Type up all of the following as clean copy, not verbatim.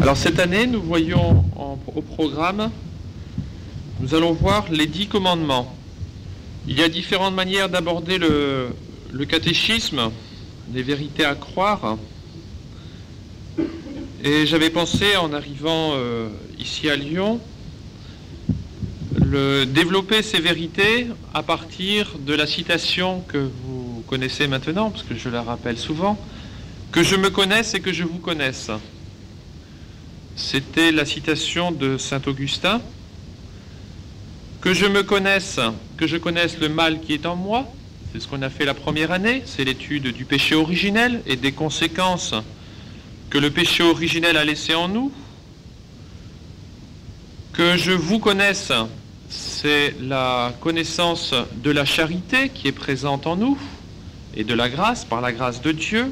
Alors cette année, nous voyons au programme, nous allons voir les 10 commandements. Il y a différentes manières d'aborder le catéchisme, les vérités à croire. Et j'avais pensé, en arrivant ici à Lyon, développer ces vérités à partir de la citation que vous connaissez maintenant, parce que je la rappelle souvent, « Que je me connaisse et que je vous connaisse ». C'était la citation de saint Augustin. « Que je me connaisse, que je connaisse le mal qui est en moi », c'est ce qu'on a fait la première année, c'est l'étude du péché originel et des conséquences que le péché originel a laissé en nous. Que je vous connaisse, c'est la connaissance de la charité qui est présente en nous et de la grâce, par la grâce de Dieu.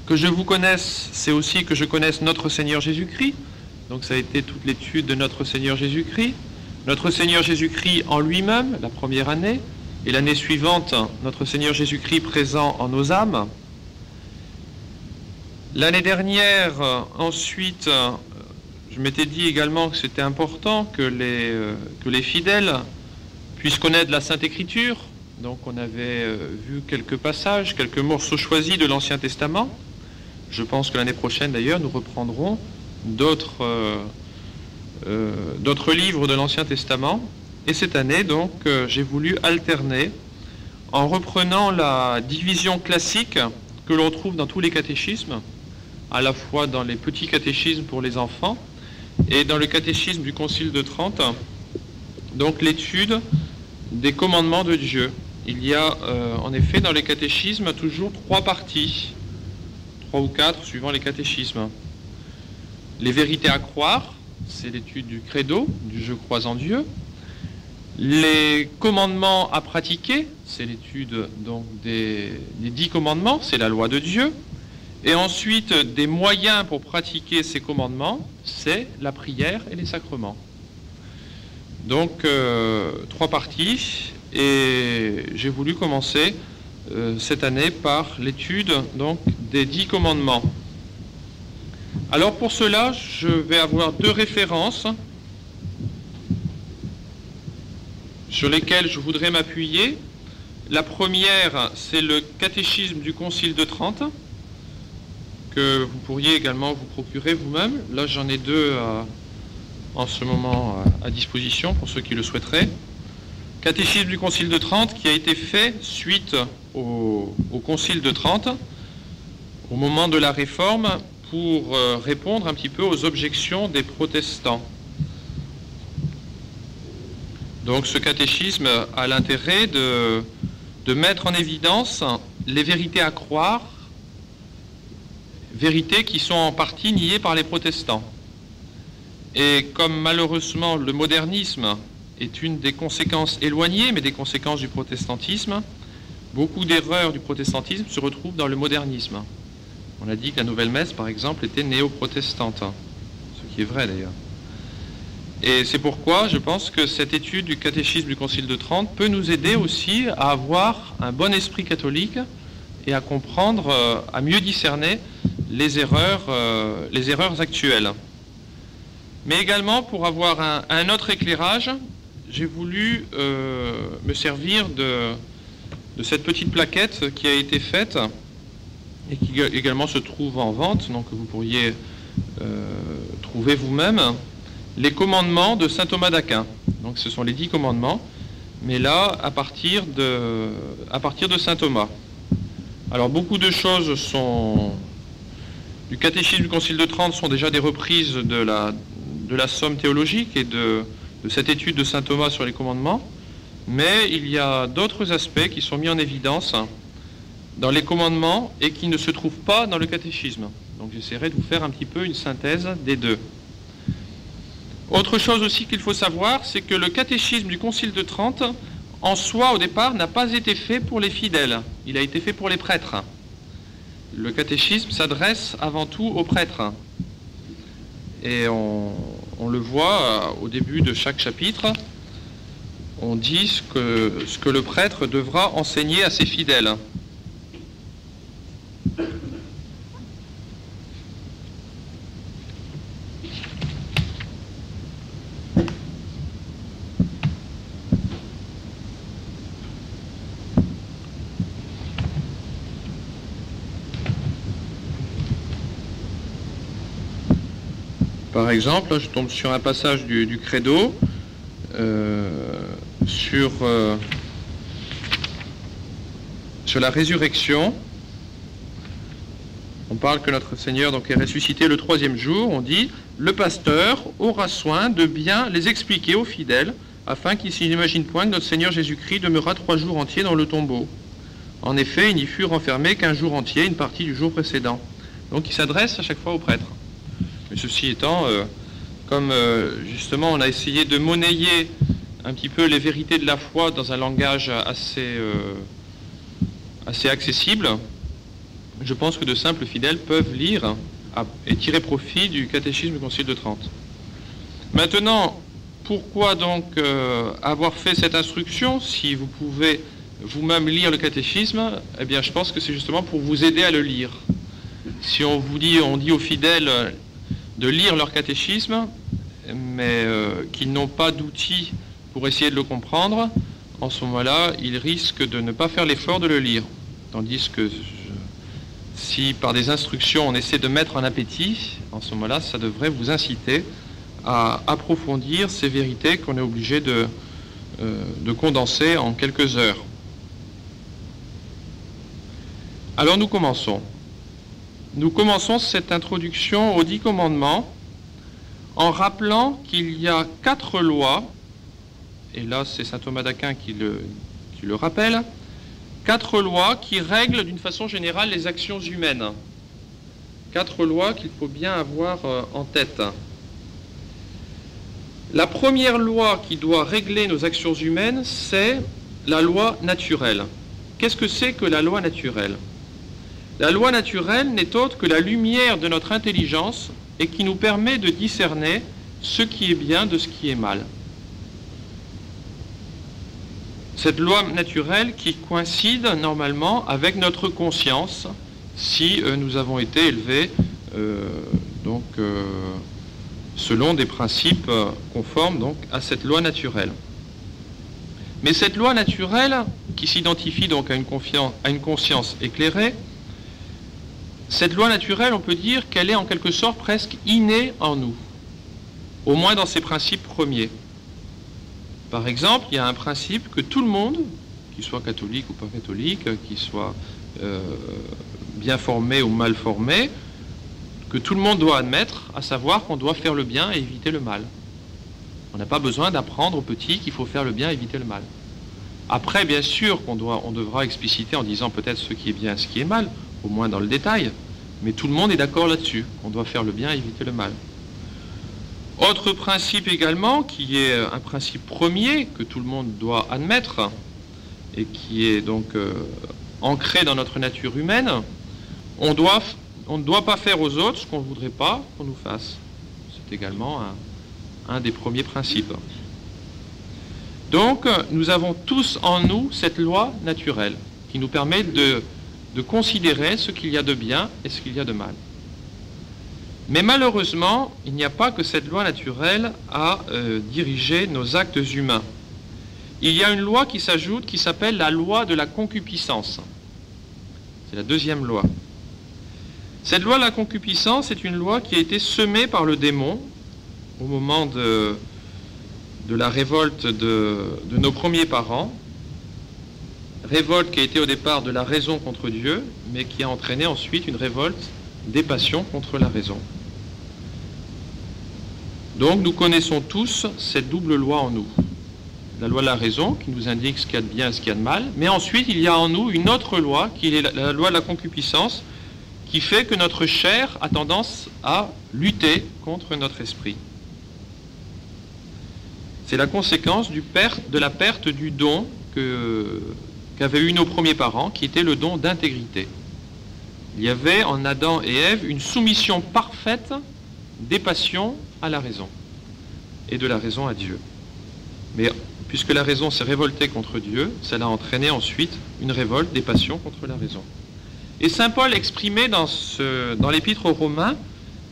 Que je vous connaisse, c'est aussi que je connaisse notre Seigneur Jésus-Christ. Donc ça a été toute l'étude de notre Seigneur Jésus-Christ. Notre Seigneur Jésus-Christ en lui-même, la première année, et l'année suivante, notre Seigneur Jésus-Christ présent en nos âmes. L'année dernière, ensuite, je m'étais dit également que c'était important que les fidèles puissent connaître la Sainte Écriture. Donc on avait vu quelques passages, quelques morceaux choisis de l'Ancien Testament. Je pense que l'année prochaine, d'ailleurs, nous reprendrons d'autres livres de l'Ancien Testament. Et cette année, donc, j'ai voulu alterner en reprenant la division classique que l'on trouve dans tous les catéchismes, à la fois dans les petits catéchismes pour les enfants et dans le catéchisme du Concile de Trente, donc l'étude des commandements de Dieu. Il y a en effet dans les catéchismes toujours 3 parties, 3 ou 4 suivant les catéchismes. Les vérités à croire, c'est l'étude du credo, du je crois en Dieu. Les commandements à pratiquer, c'est l'étude donc des 10 commandements, c'est la loi de Dieu. Et ensuite, des moyens pour pratiquer ces commandements, c'est la prière et les sacrements. Donc, 3 parties, et j'ai voulu commencer cette année par l'étude donc des 10 commandements. Alors pour cela, je vais avoir 2 références sur lesquelles je voudrais m'appuyer. La première, c'est le catéchisme du Concile de Trente, que vous pourriez également vous procurer vous-même. Là, j'en ai 2 en ce moment à disposition pour ceux qui le souhaiteraient. Catéchisme du Concile de Trente qui a été fait suite au Concile de Trente, au moment de la Réforme, pour répondre un petit peu aux objections des protestants. Donc ce catéchisme a l'intérêt de mettre en évidence les vérités à croire, vérités qui sont en partie niées par les protestants. Et comme malheureusement le modernisme est une des conséquences éloignées, mais des conséquences du protestantisme, beaucoup d'erreurs du protestantisme se retrouvent dans le modernisme. On a dit que la Nouvelle Messe, par exemple, était néo-protestante, ce qui est vrai d'ailleurs. Et c'est pourquoi je pense que cette étude du catéchisme du Concile de Trente peut nous aider aussi à avoir un bon esprit catholique et à comprendre, à mieux discerner les erreurs actuelles. Mais également, pour avoir un autre éclairage, j'ai voulu me servir de cette petite plaquette qui a été faite et qui également se trouve en vente, donc vous pourriez trouver vous-même, les commandements de saint Thomas d'Aquin. Donc ce sont les 10 commandements, mais là, à partir de saint Thomas. Alors beaucoup de choses du catéchisme du Concile de Trente sont déjà des reprises de la somme théologique et de cette étude de saint Thomas sur les commandements, mais il y a d'autres aspects qui sont mis en évidence dans les commandements et qui ne se trouvent pas dans le catéchisme. Donc j'essaierai de vous faire un petit peu une synthèse des 2. Autre chose aussi qu'il faut savoir, c'est que le catéchisme du Concile de Trente, en soi, au départ, n'a pas été fait pour les fidèles. Il a été fait pour les prêtres. Le catéchisme s'adresse avant tout aux prêtres. Et on le voit au début de chaque chapitre, on dit ce que le prêtre devra enseigner à ses fidèles. Par exemple, là, je tombe sur un passage du Credo, sur la résurrection. On parle que notre Seigneur donc, est ressuscité le 3e jour. On dit « Le pasteur aura soin de bien les expliquer aux fidèles, afin qu'ils ne s'imaginent point que notre Seigneur Jésus-Christ demeura 3 jours entiers dans le tombeau. En effet, il n'y fut renfermé qu'1 jour entier, une partie du jour précédent. » Donc il s'adresse à chaque fois au prêtre. Mais ceci étant, comme justement on a essayé de monnayer un petit peu les vérités de la foi dans un langage assez accessible, je pense que de simples fidèles peuvent lire et tirer profit du catéchisme du Concile de Trente. Maintenant, pourquoi donc avoir fait cette instruction si vous pouvez vous-même lire le catéchisme? Eh bien, je pense que c'est justement pour vous aider à le lire. Si on dit aux fidèles de lire leur catéchisme, mais qu'ils n'ont pas d'outils pour essayer de le comprendre, en ce moment-là, ils risquent de ne pas faire l'effort de le lire. Tandis que si par des instructions on essaie de mettre en appétit, en ce moment-là, ça devrait vous inciter à approfondir ces vérités qu'on est obligé de condenser en quelques heures. Alors nous commençons. Nous commençons cette introduction aux 10 commandements en rappelant qu'il y a 4 lois, et là c'est saint Thomas d'Aquin qui le rappelle, 4 lois qui règlent d'une façon générale les actions humaines. 4 lois qu'il faut bien avoir en tête. La première loi qui doit régler nos actions humaines, c'est la loi naturelle. Qu'est-ce que c'est que la loi naturelle? La loi naturelle n'est autre que la lumière de notre intelligence et qui nous permet de discerner ce qui est bien de ce qui est mal. Cette loi naturelle qui coïncide normalement avec notre conscience si nous avons été élevés selon des principes conformes donc, à cette loi naturelle. Mais cette loi naturelle, qui s'identifie donc à une conscience éclairée, cette loi naturelle, on peut dire qu'elle est en quelque sorte presque innée en nous, au moins dans ses principes premiers. Par exemple, il y a un principe que tout le monde, qu'il soit catholique ou pas catholique, qu'il soit bien formé ou mal formé, que tout le monde doit admettre, à savoir qu'on doit faire le bien et éviter le mal. On n'a pas besoin d'apprendre aux petits qu'il faut faire le bien et éviter le mal. Après, bien sûr, on devra expliciter en disant peut-être ce qui est bien et ce qui est mal, au moins dans le détail, mais tout le monde est d'accord là-dessus. On doit faire le bien et éviter le mal. Autre principe également, qui est un principe premier que tout le monde doit admettre, et qui est donc ancré dans notre nature humaine, on ne doit pas faire aux autres ce qu'on ne voudrait pas qu'on nous fasse. C'est également un des premiers principes. Donc, nous avons tous en nous cette loi naturelle qui nous permet de considérer ce qu'il y a de bien et ce qu'il y a de mal. Mais malheureusement, il n'y a pas que cette loi naturelle à diriger nos actes humains. Il y a une loi qui s'ajoute qui s'appelle la loi de la concupiscence. C'est la deuxième loi. Cette loi de la concupiscence est une loi qui a été semée par le démon au moment de la révolte de nos premiers parents. Révolte qui a été au départ de la raison contre Dieu, mais qui a entraîné ensuite une révolte des passions contre la raison. Donc nous connaissons tous cette double loi en nous. La loi de la raison qui nous indique ce qu'il y a de bien et ce qu'il y a de mal, mais ensuite il y a en nous une autre loi qui est la loi de la concupiscence qui fait que notre chair a tendance à lutter contre notre esprit. C'est la conséquence de la perte du don qu'avaient eu nos premiers parents, qui était le don d'intégrité. Il y avait en Adam et Ève une soumission parfaite des passions à la raison, et de la raison à Dieu. Mais puisque la raison s'est révoltée contre Dieu, cela a entraîné ensuite une révolte des passions contre la raison. Et saint Paul exprimait dans l'épître aux Romains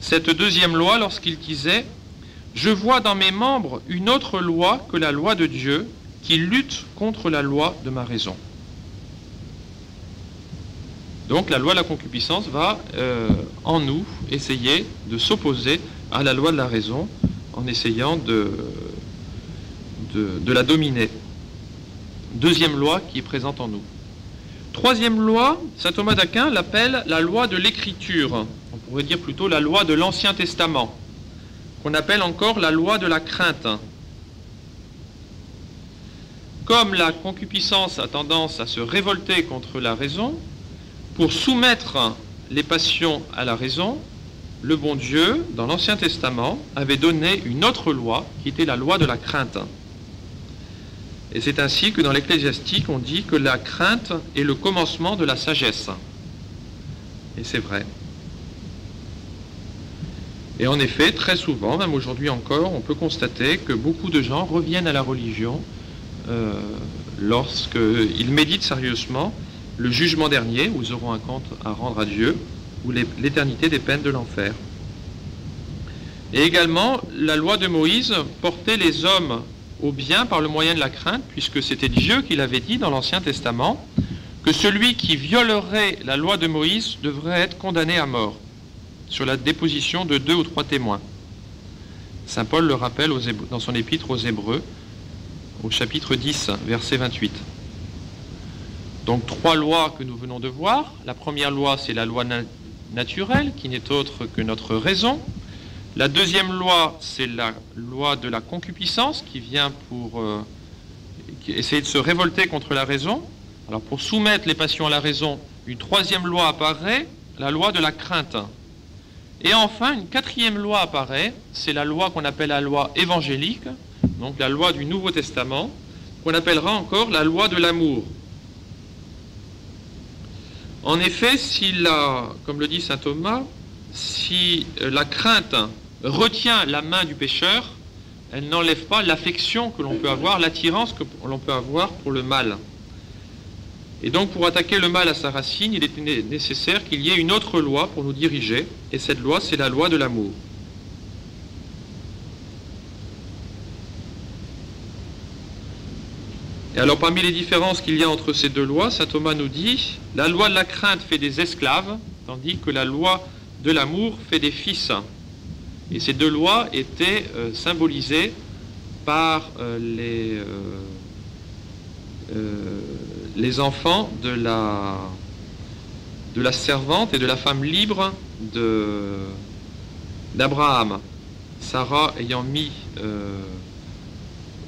cette deuxième loi lorsqu'il disait « Je vois dans mes membres une autre loi que la loi de Dieu qui lutte contre la loi de ma raison. » Donc la loi de la concupiscence va en nous essayer de s'opposer à la loi de la raison en essayant de la dominer. Deuxième loi qui est présente en nous. Troisième loi, saint Thomas d'Aquin l'appelle la loi de l'écriture. On pourrait dire plutôt la loi de l'Ancien Testament, qu'on appelle encore la loi de la crainte. Comme la concupiscence a tendance à se révolter contre la raison, pour soumettre les passions à la raison, le bon Dieu, dans l'Ancien Testament, avait donné une autre loi qui était la loi de la crainte. Et c'est ainsi que dans l'Ecclésiastique, on dit que la crainte est le commencement de la sagesse. Et c'est vrai. Et en effet, très souvent, même aujourd'hui encore, on peut constater que beaucoup de gens reviennent à la religion lorsqu'ils méditent sérieusement le jugement dernier, où ils auront un compte à rendre à Dieu, ou l'éternité des peines de l'enfer. Et également, la loi de Moïse portait les hommes au bien par le moyen de la crainte, puisque c'était Dieu qui l'avait dit dans l'Ancien Testament, que celui qui violerait la loi de Moïse devrait être condamné à mort, sur la déposition de 2 ou 3 témoins. Saint Paul le rappelle dans son épître aux Hébreux, au chapitre 10, verset 28. Donc 3 lois que nous venons de voir. La première loi, c'est la loi naturelle, qui n'est autre que notre raison. La deuxième loi, c'est la loi de la concupiscence, qui vient pour essayer de se révolter contre la raison. Alors pour soumettre les passions à la raison, une troisième loi apparaît, la loi de la crainte. Et enfin, une quatrième loi apparaît, c'est la loi qu'on appelle la loi évangélique, donc la loi du Nouveau Testament, qu'on appellera encore la loi de l'amour. En effet, comme le dit saint Thomas, si la crainte retient la main du pécheur, elle n'enlève pas l'affection que l'on peut avoir, l'attirance que l'on peut avoir pour le mal. Et donc pour attaquer le mal à sa racine, il était nécessaire qu'il y ait une autre loi pour nous diriger, et cette loi, c'est la loi de l'amour. Et alors parmi les différences qu'il y a entre ces deux lois, saint Thomas nous dit, la loi de la crainte fait des esclaves, tandis que la loi de l'amour fait des fils. Et ces deux lois étaient symbolisées par les enfants de la servante et de la femme libre d'Abraham. Sarah ayant mis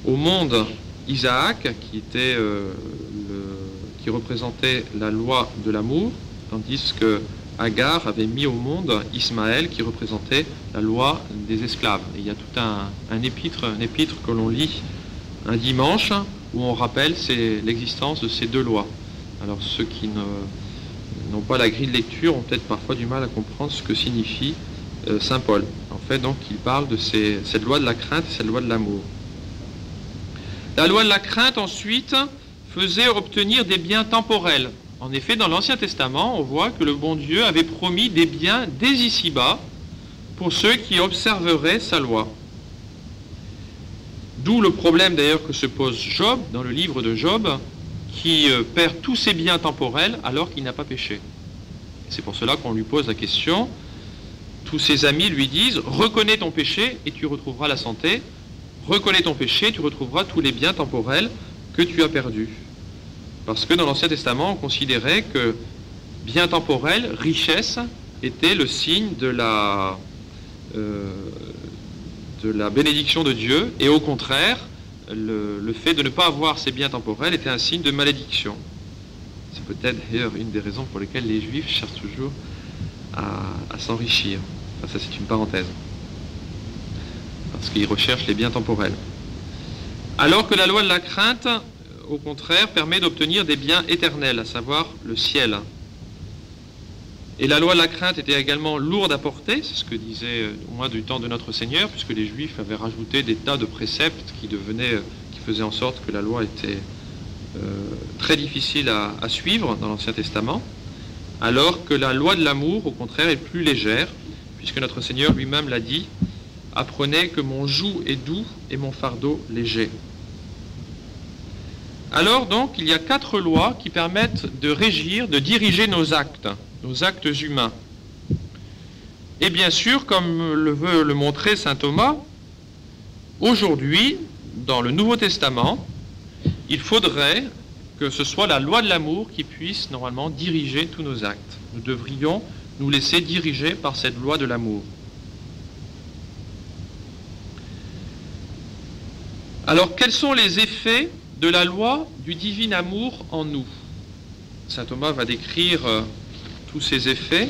au monde Isaac, qui représentait la loi de l'amour, tandis que Agar avait mis au monde Ismaël, qui représentait la loi des esclaves. Et il y a tout un épître que l'on lit un dimanche, où on rappelle l'existence de ces deux lois. Alors ceux qui n'ont pas la grille de lecture ont peut-être parfois du mal à comprendre ce que signifie saint Paul. En fait, donc, il parle de cette loi de la crainte et cette loi de l'amour. La loi de la crainte, ensuite, faisait obtenir des biens temporels. En effet, dans l'Ancien Testament, on voit que le bon Dieu avait promis des biens dès ici-bas pour ceux qui observeraient sa loi. D'où le problème d'ailleurs que se pose Job, dans le livre de Job, qui perd tous ses biens temporels alors qu'il n'a pas péché. C'est pour cela qu'on lui pose la question. Tous ses amis lui disent « Reconnais ton péché et tu retrouveras la santé. Reconnais ton péché, tu retrouveras tous les biens temporels que tu as perdus. » Parce que dans l'Ancien Testament, on considérait que bien temporel, richesse, était le signe de la bénédiction de Dieu, et au contraire, le fait de ne pas avoir ces biens temporels était un signe de malédiction. C'est peut-être d'ailleurs une des raisons pour lesquelles les Juifs cherchent toujours à s'enrichir. Enfin, ça, c'est une parenthèse. Parce qu'ils recherchent les biens temporels. Alors que la loi de la crainte, au contraire, permet d'obtenir des biens éternels, à savoir le ciel. Et la loi de la crainte était également lourde à porter, c'est ce que disait au moins du temps de notre Seigneur, puisque les Juifs avaient rajouté des tas de préceptes qui faisaient en sorte que la loi était très difficile à suivre dans l'Ancien Testament, alors que la loi de l'amour, au contraire, est plus légère, puisque notre Seigneur lui-même l'a dit, « Apprenez que mon joug est doux et mon fardeau léger ». Alors donc, il y a 4 lois qui permettent de régir, de diriger nos actes humains. Et bien sûr, comme le veut le montrer saint Thomas, aujourd'hui, dans le Nouveau Testament, il faudrait que ce soit la loi de l'amour qui puisse normalement diriger tous nos actes. Nous devrions nous laisser diriger par cette loi de l'amour. Alors, quels sont les effets de la loi du divin amour en nous? Saint Thomas va décrire tous ces effets.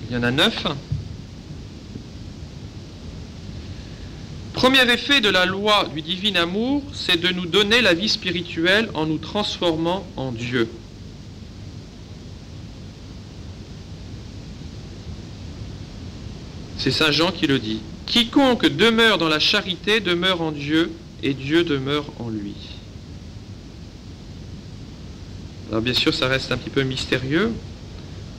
Il y en a 9. Premier effet de la loi du divin amour, c'est de nous donner la vie spirituelle en nous transformant en Dieu. C'est saint Jean qui le dit. Quiconque demeure dans la charité demeure en Dieu, et Dieu demeure en lui. Alors bien sûr, ça reste un petit peu mystérieux.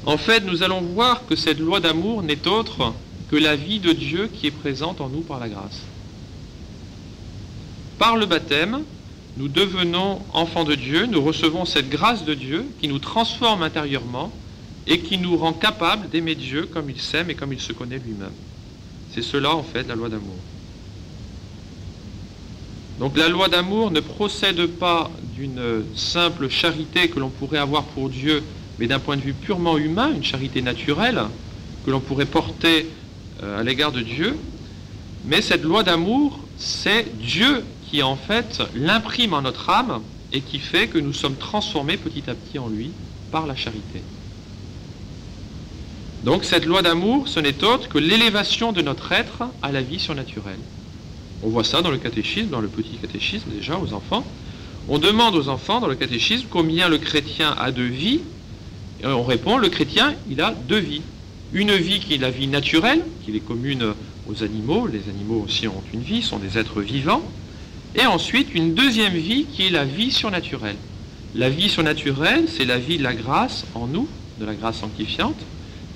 En fait, nous allons voir que cette loi d'amour n'est autre que la vie de Dieu qui est présente en nous par la grâce. Par le baptême, nous devenons enfants de Dieu, nous recevons cette grâce de Dieu qui nous transforme intérieurement et qui nous rend capables d'aimer Dieu comme il s'aime et comme il se connaît lui-même. C'est cela, en fait, la loi d'amour. Donc la loi d'amour ne procède pas d'une simple charité que l'on pourrait avoir pour Dieu, mais d'un point de vue purement humain, une charité naturelle que l'on pourrait porter à l'égard de Dieu. Mais cette loi d'amour, c'est Dieu qui, en fait, l'imprime en notre âme et qui fait que nous sommes transformés petit à petit en lui par la charité. Donc cette loi d'amour, ce n'est autre que l'élévation de notre être à la vie surnaturelle. On voit ça dans le catéchisme, dans le petit catéchisme déjà, aux enfants. On demande aux enfants dans le catéchisme combien le chrétien a de vie. Et on répond, le chrétien, il a 2 vies. Une vie qui est la vie naturelle, qui est commune aux animaux. Les animaux aussi ont une vie, sont des êtres vivants. Et ensuite, une deuxième vie qui est la vie surnaturelle. La vie surnaturelle, c'est la vie de la grâce en nous, de la grâce sanctifiante.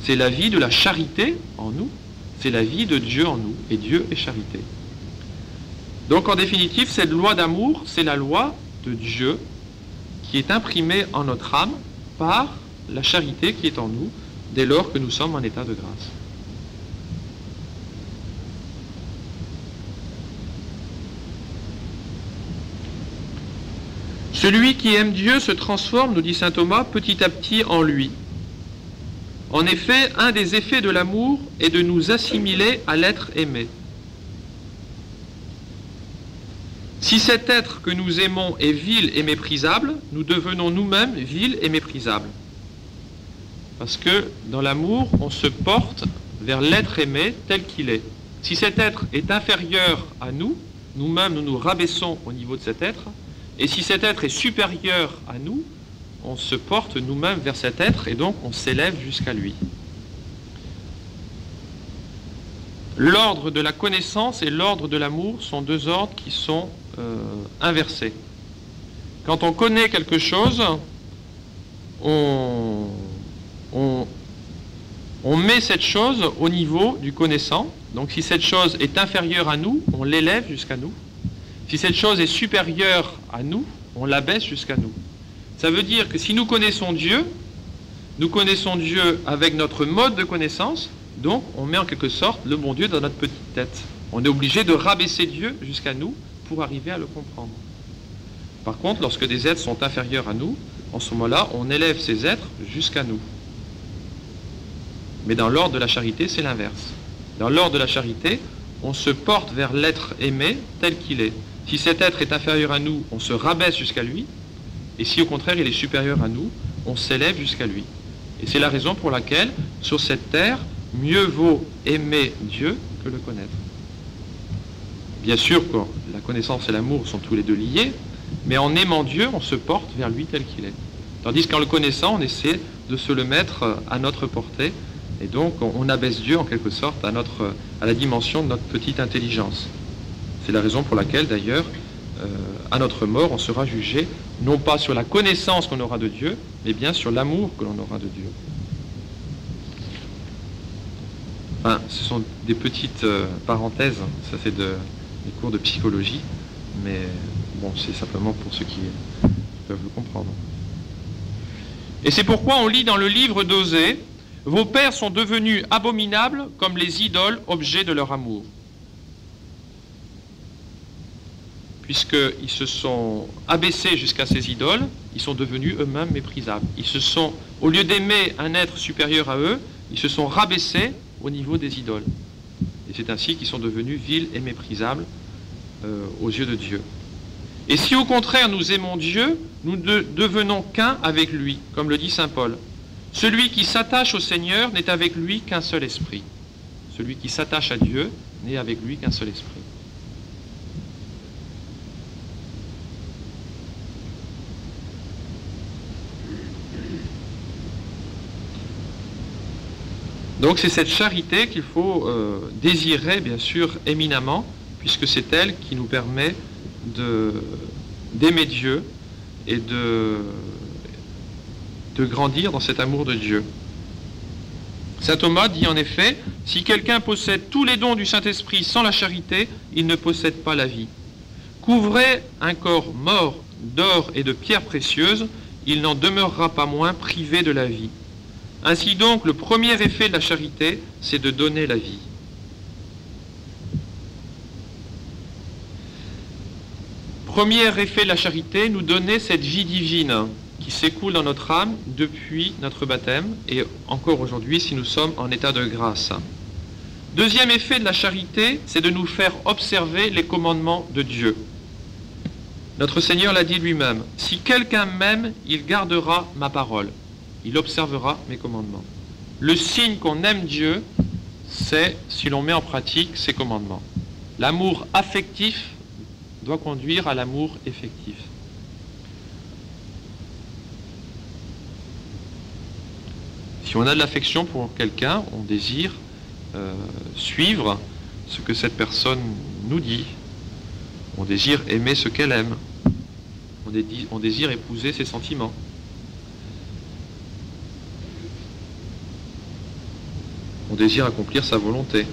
C'est la vie de la charité en nous. C'est la vie de Dieu en nous. Et Dieu est charité. Donc en définitive, cette loi d'amour, c'est la loi de Dieu qui est imprimée en notre âme par la charité qui est en nous dès lors que nous sommes en état de grâce. Celui qui aime Dieu se transforme, nous dit saint Thomas, petit à petit en lui. En effet, un des effets de l'amour est de nous assimiler à l'être aimé. Si cet être que nous aimons est vil et méprisable, nous devenons nous-mêmes vils et méprisables. Parce que dans l'amour, on se porte vers l'être aimé tel qu'il est. Si cet être est inférieur à nous, nous-mêmes nous nous rabaissons au niveau de cet être, et si cet être est supérieur à nous, on se porte nous-mêmes vers cet être et donc on s'élève jusqu'à lui. L'ordre de la connaissance et l'ordre de l'amour sont 2 ordres qui sont inversés. Quand on connaît quelque chose, on met cette chose au niveau du connaissant. Donc si cette chose est inférieure à nous, on l'élève jusqu'à nous. Si cette chose est supérieure à nous, on l'abaisse jusqu'à nous. Ça veut dire que si nous connaissons Dieu avec notre mode de connaissance, donc on met en quelque sorte le bon Dieu dans notre petite tête. On est obligé de rabaisser Dieu jusqu'à nous pour arriver à le comprendre. Par contre, lorsque des êtres sont inférieurs à nous, en ce moment-là, on élève ces êtres jusqu'à nous. Mais dans l'ordre de la charité, c'est l'inverse. Dans l'ordre de la charité, on se porte vers l'être aimé tel qu'il est. Si cet être est inférieur à nous, on se rabaisse jusqu'à lui. Et si au contraire il est supérieur à nous, on s'élève jusqu'à lui. Et c'est la raison pour laquelle, sur cette terre, mieux vaut aimer Dieu que le connaître. Bien sûr que la connaissance et l'amour sont tous les deux liés, mais en aimant Dieu, on se porte vers lui tel qu'il est. Tandis qu'en le connaissant, on essaie de se le mettre à notre portée, et donc on abaisse Dieu en quelque sorte à la dimension de notre petite intelligence. C'est la raison pour laquelle d'ailleurs, à notre mort, on sera jugé, non pas sur la connaissance qu'on aura de Dieu, mais bien sur l'amour que l'on aura de Dieu. Enfin, ce sont des petites parenthèses, ça c'est des cours de psychologie, mais bon, c'est simplement pour ceux qui peuvent le comprendre. Et c'est pourquoi on lit dans le livre d'Osée, Vos pères sont devenus abominables comme les idoles, objets de leur amour. Puisqu'ils se sont abaissés jusqu'à ces idoles, ils sont devenus eux-mêmes méprisables. Ils se sont, au lieu d'aimer un être supérieur à eux, ils se sont rabaissés au niveau des idoles. Et c'est ainsi qu'ils sont devenus vils et méprisables aux yeux de Dieu. Et si au contraire nous aimons Dieu, nous ne devenons qu'un avec lui, comme le dit saint Paul. Celui qui s'attache au Seigneur n'est avec lui qu'un seul esprit. Celui qui s'attache à Dieu n'est avec lui qu'un seul esprit. Donc c'est cette charité qu'il faut désirer, bien sûr, éminemment, puisque c'est elle qui nous permet d'aimer Dieu et de grandir dans cet amour de Dieu. Saint Thomas dit en effet, « Si quelqu'un possède tous les dons du Saint-Esprit sans la charité, il ne possède pas la vie. Couvrez un corps mort d'or et de pierres précieuses, il n'en demeurera pas moins privé de la vie. Ainsi donc, le premier effet de la charité, c'est de donner la vie. » Premier effet de la charité, nous donner cette vie divine qui s'écoule dans notre âme depuis notre baptême et encore aujourd'hui si nous sommes en état de grâce. Deuxième effet de la charité, c'est de nous faire observer les commandements de Dieu. Notre Seigneur l'a dit lui-même, « Si quelqu'un m'aime, il gardera ma parole. Il observera mes commandements. » Le signe qu'on aime Dieu, c'est si l'on met en pratique ses commandements. L'amour affectif doit conduire à l'amour effectif. Si on a de l'affection pour quelqu'un, on désire suivre ce que cette personne nous dit. On désire aimer ce qu'elle aime. On désire épouser ses sentiments. On désire accomplir sa volonté.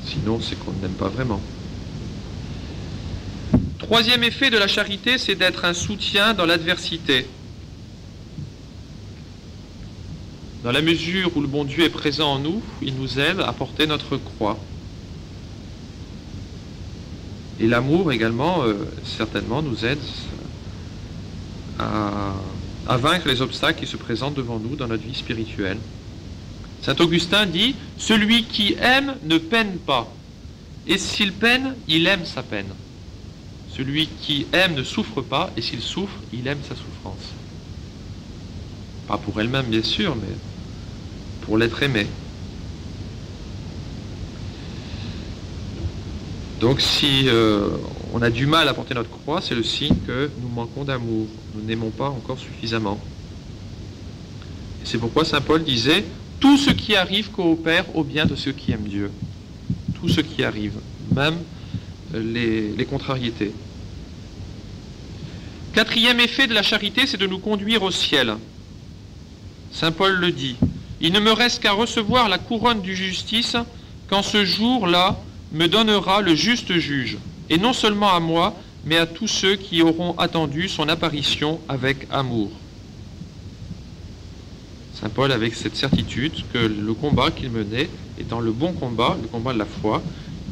Sinon, c'est qu'on ne l'aime pas vraiment. Troisième effet de la charité, c'est d'être un soutien dans l'adversité. Dans la mesure où le bon Dieu est présent en nous, il nous aide à porter notre croix. Et l'amour également, certainement, nous aide à vaincre les obstacles qui se présentent devant nous dans notre vie spirituelle. Saint Augustin dit « Celui qui aime ne peine pas, et s'il peine, il aime sa peine. Celui qui aime ne souffre pas, et s'il souffre, il aime sa souffrance. » Pas pour elle-même, bien sûr, mais pour l'être aimé. Donc si on a du mal à porter notre croix, c'est le signe que nous manquons d'amour. Nous n'aimons pas encore suffisamment. Et c'est pourquoi saint Paul disait « Tout ce qui arrive coopère au bien de ceux qui aiment Dieu. » Tout ce qui arrive, même les contrariétés. Quatrième effet de la charité, c'est de nous conduire au ciel. Saint Paul le dit. Il ne me reste qu'à recevoir la couronne du justice quand ce jour-là me donnera le juste juge, et non seulement à moi, mais à tous ceux qui auront attendu son apparition avec amour. Saint Paul avec cette certitude que le combat qu'il menait étant le bon combat, le combat de la foi,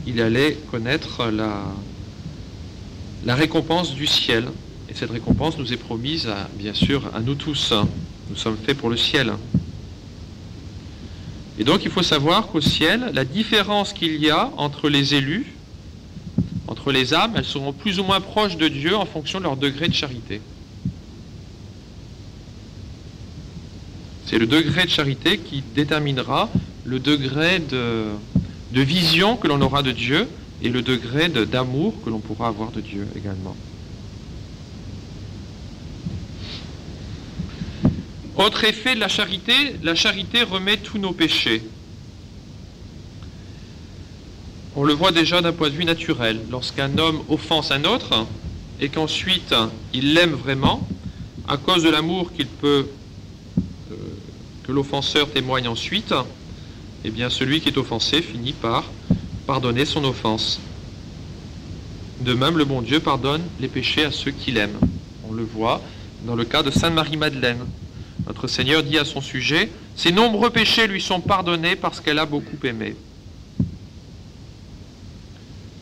il allait connaître la récompense du ciel. Et cette récompense nous est promise, bien sûr, à nous tous. Nous sommes faits pour le ciel. Et donc il faut savoir qu'au ciel, la différence qu'il y a entre les élus, entre les âmes, elles seront plus ou moins proches de Dieu en fonction de leur degré de charité. C'est le degré de charité qui déterminera le degré de vision que l'on aura de Dieu et le degré d'amour que l'on pourra avoir de Dieu également. Autre effet de la charité remet tous nos péchés. On le voit déjà d'un point de vue naturel. Lorsqu'un homme offense un autre et qu'ensuite il l'aime vraiment, à cause de l'amour que l'offenseur témoigne ensuite, eh bien celui qui est offensé finit par pardonner son offense. De même, le bon Dieu pardonne les péchés à ceux qui l'aiment. On le voit dans le cas de Sainte Marie-Madeleine. Notre Seigneur dit à son sujet, « Ses nombreux péchés lui sont pardonnés parce qu'elle a beaucoup aimé. »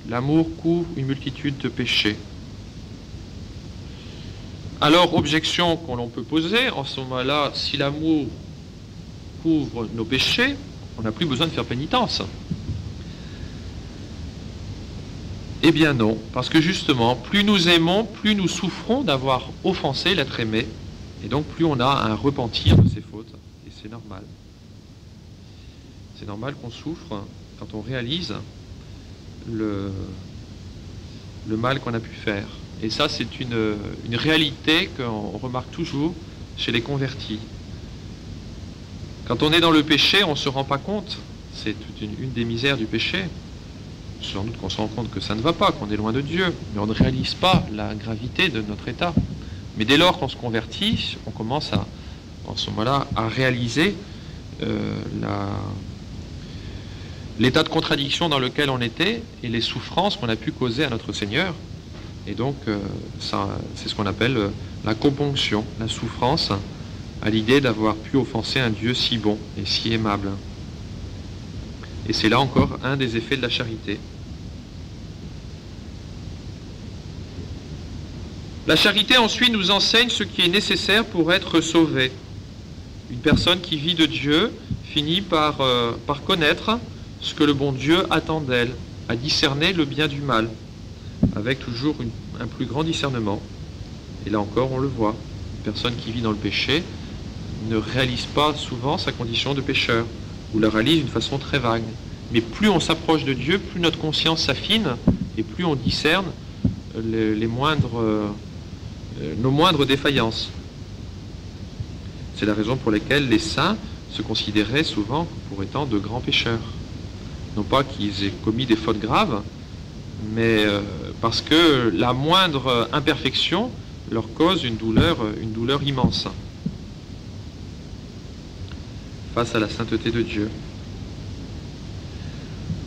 L'amour couvre une multitude de péchés. Alors, objection que l'on peut poser, en ce moment-là, si l'amour couvre nos péchés, on n'a plus besoin de faire pénitence. Eh bien non, parce que justement, plus nous aimons, plus nous souffrons d'avoir offensé l'être aimé, et donc plus on a un repentir de ses fautes, et c'est normal. C'est normal qu'on souffre quand on réalise le mal qu'on a pu faire. Et ça, c'est une réalité qu'on remarque toujours chez les convertis. Quand on est dans le péché, on ne se rend pas compte. C'est une des misères du péché. Sans doute qu'on se rend compte que ça ne va pas, qu'on est loin de Dieu, mais on ne réalise pas la gravité de notre état. Mais dès lors qu'on se convertit, on commence en ce moment-là, à réaliser l'état de contradiction dans lequel on était et les souffrances qu'on a pu causer à notre Seigneur. Et donc, c'est ce qu'on appelle la componction, la souffrance, à l'idée d'avoir pu offenser un Dieu si bon et si aimable. Et c'est là encore un des effets de la charité. La charité ensuite nous enseigne ce qui est nécessaire pour être sauvé. Une personne qui vit de Dieu finit par connaître ce que le bon Dieu attend d'elle, à discerner le bien du mal, avec toujours un plus grand discernement. Et là encore, on le voit. Une personne qui vit dans le péché ne réalise pas souvent sa condition de pécheur, ou la réalise d'une façon très vague. Mais plus on s'approche de Dieu, plus notre conscience s'affine, et plus on discerne nos moindres défaillances. C'est la raison pour laquelle les saints se considéraient souvent pour étant de grands pécheurs. Non pas qu'ils aient commis des fautes graves, mais parce que la moindre imperfection leur cause une douleur immense face à la sainteté de Dieu.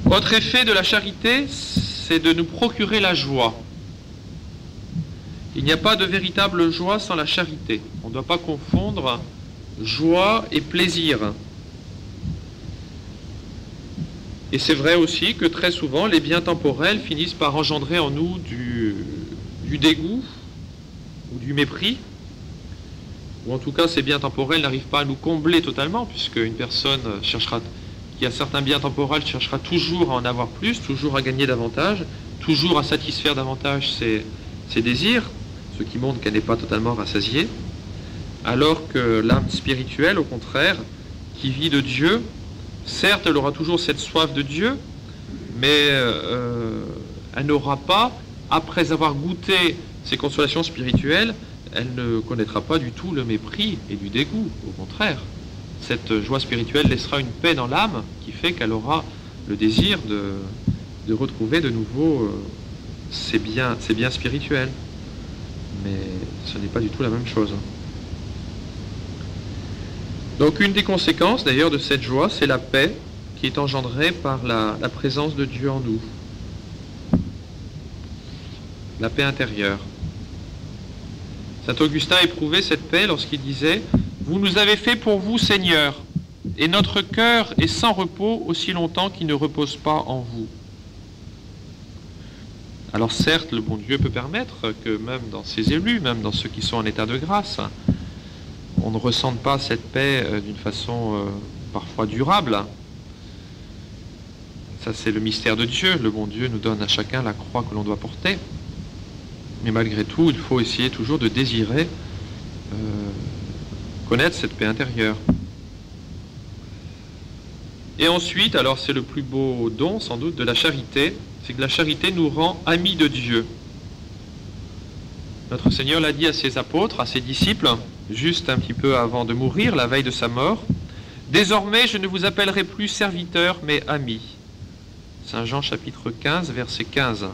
Autre effet de la charité, c'est de nous procurer la joie. Il n'y a pas de véritable joie sans la charité. On ne doit pas confondre joie et plaisir. Et c'est vrai aussi que très souvent, les biens temporels finissent par engendrer en nous du dégoût ou du mépris, ou en tout cas ces biens temporels n'arrivent pas à nous combler totalement, puisque une personne qui a certains biens temporels cherchera toujours à en avoir plus, toujours à gagner davantage, toujours à satisfaire davantage ses désirs, ce qui montre qu'elle n'est pas totalement rassasiée, alors que l'âme spirituelle, au contraire, qui vit de Dieu, certes, elle aura toujours cette soif de Dieu, mais elle n'aura pas, après avoir goûté ces consolations spirituelles, elle ne connaîtra pas du tout le mépris et du dégoût. Au contraire, cette joie spirituelle laissera une paix dans l'âme qui fait qu'elle aura le désir de retrouver de nouveau ses biens spirituels. Mais ce n'est pas du tout la même chose. Donc une des conséquences d'ailleurs de cette joie, c'est la paix qui est engendrée par la présence de Dieu en nous. La paix intérieure. Saint Augustin éprouvait cette paix lorsqu'il disait « Vous nous avez fait pour vous, Seigneur, et notre cœur est sans repos aussi longtemps qu'il ne repose pas en vous. » Alors certes, le bon Dieu peut permettre que même dans ses élus, même dans ceux qui sont en état de grâce, on ne ressente pas cette paix d'une façon parfois durable. Ça, c'est le mystère de Dieu. Le bon Dieu nous donne à chacun la croix que l'on doit porter. Mais malgré tout, il faut essayer toujours de désirer connaître cette paix intérieure. Et ensuite, alors c'est le plus beau don sans doute de la charité, c'est que la charité nous rend amis de Dieu. Notre Seigneur l'a dit à ses apôtres, à ses disciples, juste un petit peu avant de mourir, la veille de sa mort. « Désormais, je ne vous appellerai plus serviteurs, mais amis. » Saint Jean chapitre 15, verset 15.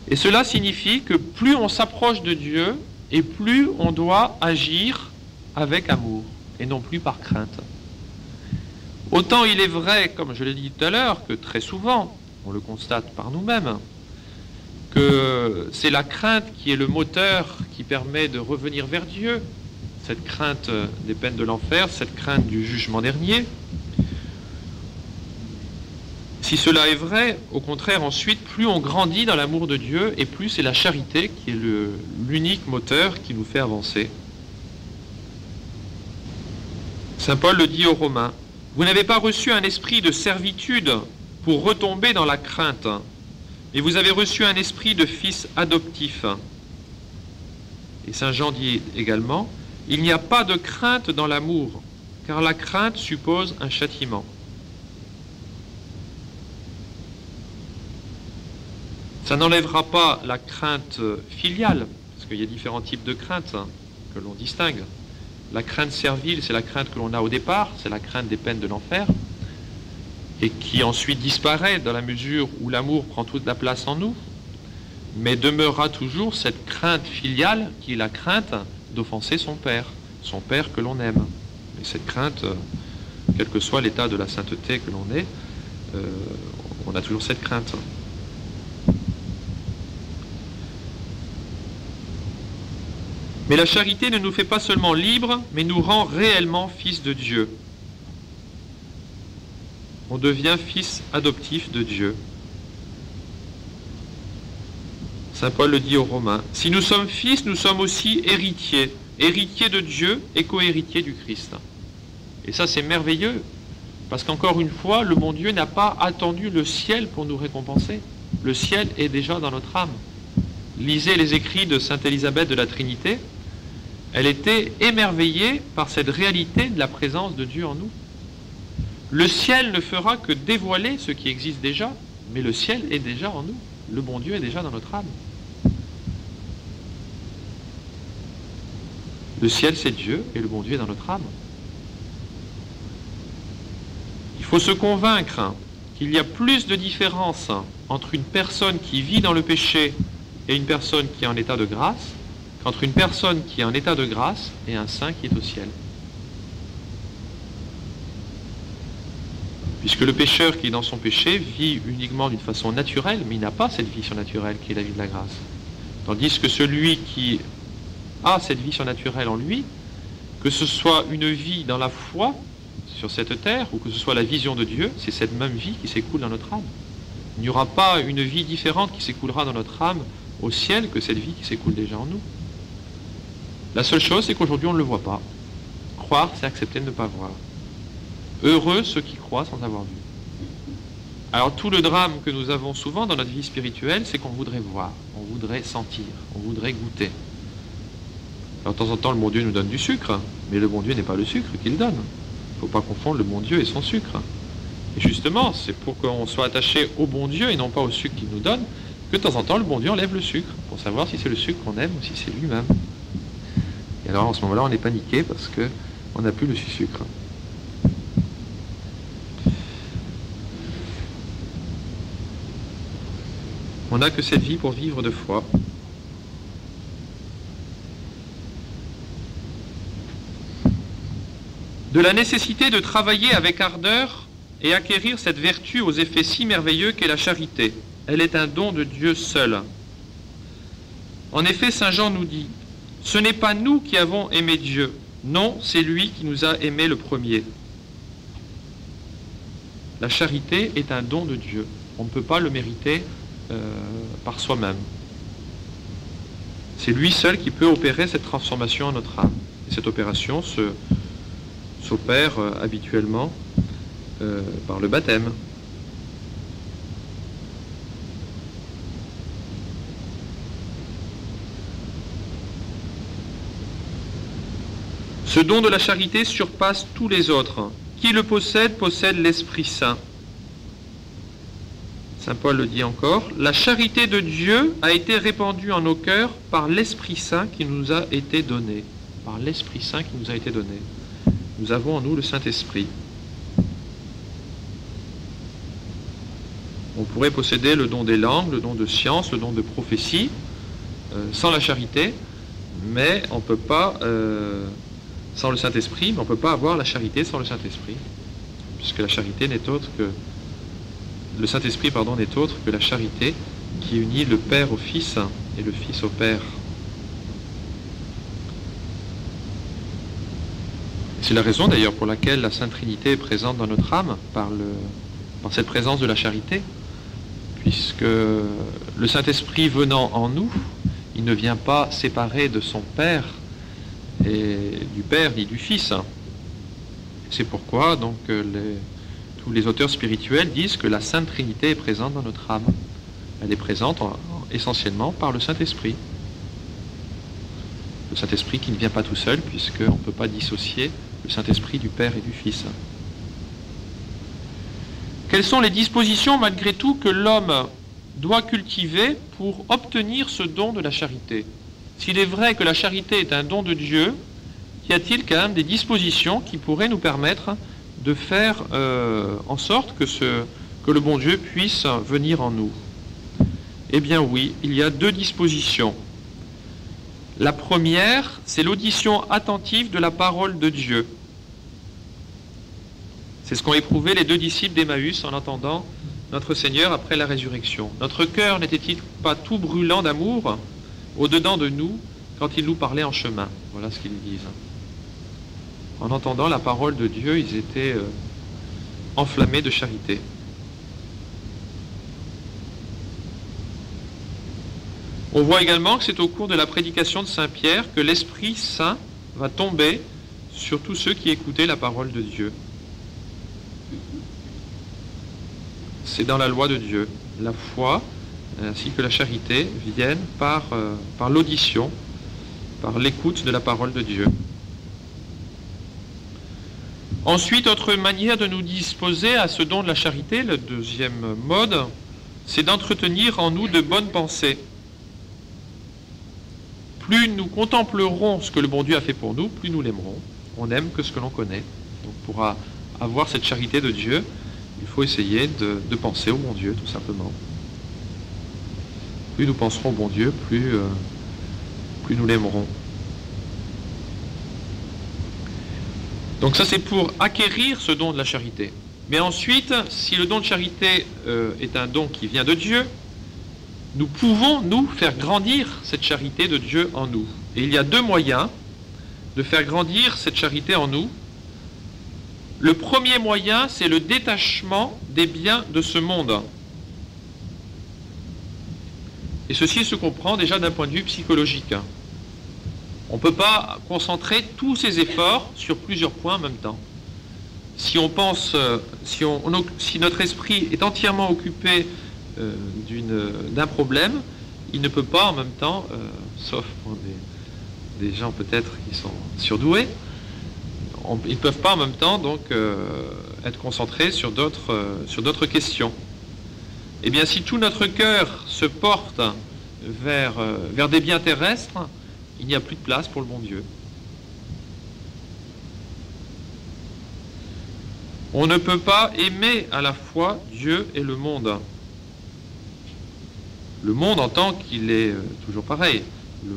Et cela signifie que plus on s'approche de Dieu, et plus on doit agir avec amour, et non plus par crainte. Autant il est vrai, comme je l'ai dit tout à l'heure, que très souvent, on le constate par nous-mêmes, que c'est la crainte qui est le moteur qui permet de revenir vers Dieu, cette crainte des peines de l'enfer, cette crainte du jugement dernier. Si cela est vrai, au contraire, ensuite, plus on grandit dans l'amour de Dieu, et plus c'est la charité qui est l'unique moteur qui nous fait avancer. Saint Paul le dit aux Romains, « Vous n'avez pas reçu un esprit de servitude pour retomber dans la crainte, mais vous avez reçu un esprit de fils adoptif. » Et Saint Jean dit également, « Il n'y a pas de crainte dans l'amour, car la crainte suppose un châtiment. » Ça n'enlèvera pas la crainte filiale, parce qu'il y a différents types de craintes que l'on distingue. La crainte servile, c'est la crainte que l'on a au départ, c'est la crainte des peines de l'enfer, et qui ensuite disparaît dans la mesure où l'amour prend toute la place en nous, mais demeurera toujours cette crainte filiale qui est la crainte d'offenser son Père que l'on aime. Et cette crainte, quel que soit l'état de la sainteté que l'on est, on a toujours cette crainte. Mais la charité ne nous fait pas seulement libres, mais nous rend réellement fils de Dieu. On devient fils adoptif de Dieu. Saint Paul le dit aux Romains. Si nous sommes fils, nous sommes aussi héritiers. Héritiers de Dieu et co-héritiers du Christ. Et ça, c'est merveilleux. Parce qu'encore une fois, le bon Dieu n'a pas attendu le ciel pour nous récompenser. Le ciel est déjà dans notre âme. Lisez les écrits de Sainte Élisabeth de la Trinité. Elle était émerveillée par cette réalité de la présence de Dieu en nous. Le ciel ne fera que dévoiler ce qui existe déjà, mais le ciel est déjà en nous. Le bon Dieu est déjà dans notre âme. Le ciel, c'est Dieu, et le bon Dieu est dans notre âme. Il faut se convaincre qu'il y a plus de différence entre une personne qui vit dans le péché et une personne qui est en état de grâce, qu'entre une personne qui est en état de grâce et un saint qui est au ciel. Puisque le pécheur qui est dans son péché vit uniquement d'une façon naturelle, mais il n'a pas cette vie surnaturelle qui est la vie de la grâce. Tandis que celui qui a cette vie surnaturelle en lui, que ce soit une vie dans la foi sur cette terre, ou que ce soit la vision de Dieu, c'est cette même vie qui s'écoule dans notre âme. Il n'y aura pas une vie différente qui s'écoulera dans notre âme au ciel que cette vie qui s'écoule déjà en nous. La seule chose, c'est qu'aujourd'hui, on ne le voit pas. Croire, c'est accepter de ne pas voir. Heureux ceux qui croient sans avoir vu. Alors, tout le drame que nous avons souvent dans notre vie spirituelle, c'est qu'on voudrait voir, on voudrait sentir, on voudrait goûter. Alors, de temps en temps, le bon Dieu nous donne du sucre, mais le bon Dieu n'est pas le sucre qu'il donne. Il ne faut pas confondre le bon Dieu et son sucre. Et justement, c'est pour qu'on soit attaché au bon Dieu et non pas au sucre qu'il nous donne, que de temps en temps, le bon Dieu enlève le sucre, pour savoir si c'est le sucre qu'on aime ou si c'est lui-même. Et alors, en ce moment-là, on est paniqué parce qu'on n'a plus le sucre. On n'a que cette vie pour vivre de foi. De la nécessité de travailler avec ardeur et acquérir cette vertu aux effets si merveilleux qu'est la charité. Elle est un don de Dieu seul. En effet, Saint Jean nous dit, « Ce n'est pas nous qui avons aimé Dieu, non, c'est lui qui nous a aimés le premier. » La charité est un don de Dieu. On ne peut pas le mériter par soi-même. C'est lui seul qui peut opérer cette transformation en notre âme. Et cette opération s'opère habituellement par le baptême. Ce don de la charité surpasse tous les autres. Qui le possède, possède l'Esprit Saint. Saint Paul le dit encore, la charité de Dieu a été répandue en nos cœurs par l'Esprit Saint qui nous a été donné. Par l'Esprit Saint qui nous a été donné. Nous avons en nous le Saint-Esprit. On pourrait posséder le don des langues, le don de science, le don de prophétie, sans la charité, mais on ne peut pas, sans le Saint-Esprit, mais on ne peut pas avoir la charité sans le Saint-Esprit, puisque la charité n'est autre que le Saint-Esprit, n'est autre que la charité qui unit le Père au Fils et le Fils au Père. C'est la raison d'ailleurs pour laquelle la Sainte Trinité est présente dans notre âme par cette présence de la charité, puisque le Saint-Esprit venant en nous, il ne vient pas séparer de son Père et du Père ni du Fils. C'est pourquoi donc tous les auteurs spirituels disent que la Sainte Trinité est présente dans notre âme. Elle est présente essentiellement par le Saint-Esprit. Le Saint-Esprit qui ne vient pas tout seul, puisqu'on ne peut pas dissocier le Saint-Esprit du Père et du Fils. Quelles sont les dispositions, malgré tout, que l'homme doit cultiver pour obtenir ce don de la charité? S'il est vrai que la charité est un don de Dieu, y a-t-il quand même des dispositions qui pourraient nous permettre de faire en sorte que le bon Dieu puisse venir en nous? Eh bien oui, il y a deux dispositions. La première, c'est l'audition attentive de la parole de Dieu. C'est ce qu'ont éprouvé les deux disciples d'Emmaüs en entendant notre Seigneur après la résurrection. Notre cœur n'était-il pas tout brûlant d'amour au-dedans de nous quand il nous parlait en chemin? Voilà ce qu'ils disent. En entendant la parole de Dieu, ils étaient enflammés de charité. On voit également que c'est au cours de la prédication de Saint Pierre que l'Esprit Saint va tomber sur tous ceux qui écoutaient la parole de Dieu. C'est dans la loi de Dieu. La foi ainsi que la charité viennent par l'audition, par l'écoute de la parole de Dieu. Ensuite, autre manière de nous disposer à ce don de la charité, le deuxième mode, c'est d'entretenir en nous de bonnes pensées. Plus nous contemplerons ce que le bon Dieu a fait pour nous, plus nous l'aimerons. On n'aime que ce que l'on connaît. Donc pour avoir cette charité de Dieu, il faut essayer de penser au bon Dieu, tout simplement. Plus nous penserons au bon Dieu, plus nous l'aimerons. Donc ça, c'est pour acquérir ce don de la charité. Mais ensuite, si le don de charité est un don qui vient de Dieu, nous pouvons, nous, faire grandir cette charité de Dieu en nous. Et il y a deux moyens de faire grandir cette charité en nous. Le premier moyen, c'est le détachement des biens de ce monde. Et ceci se comprend déjà d'un point de vue psychologique. On ne peut pas concentrer tous ses efforts sur plusieurs points en même temps. Si on pense, si notre esprit est entièrement occupé d'un problème, il ne peut pas en même temps, sauf pour des gens peut-être qui sont surdoués, ils ne peuvent pas en même temps donc être concentrés sur d'autres questions. Eh bien, si tout notre cœur se porte vers des biens terrestres, il n'y a plus de place pour le bon Dieu. On ne peut pas aimer à la fois Dieu et le monde. Le monde en tant qu'il est toujours pareil. Il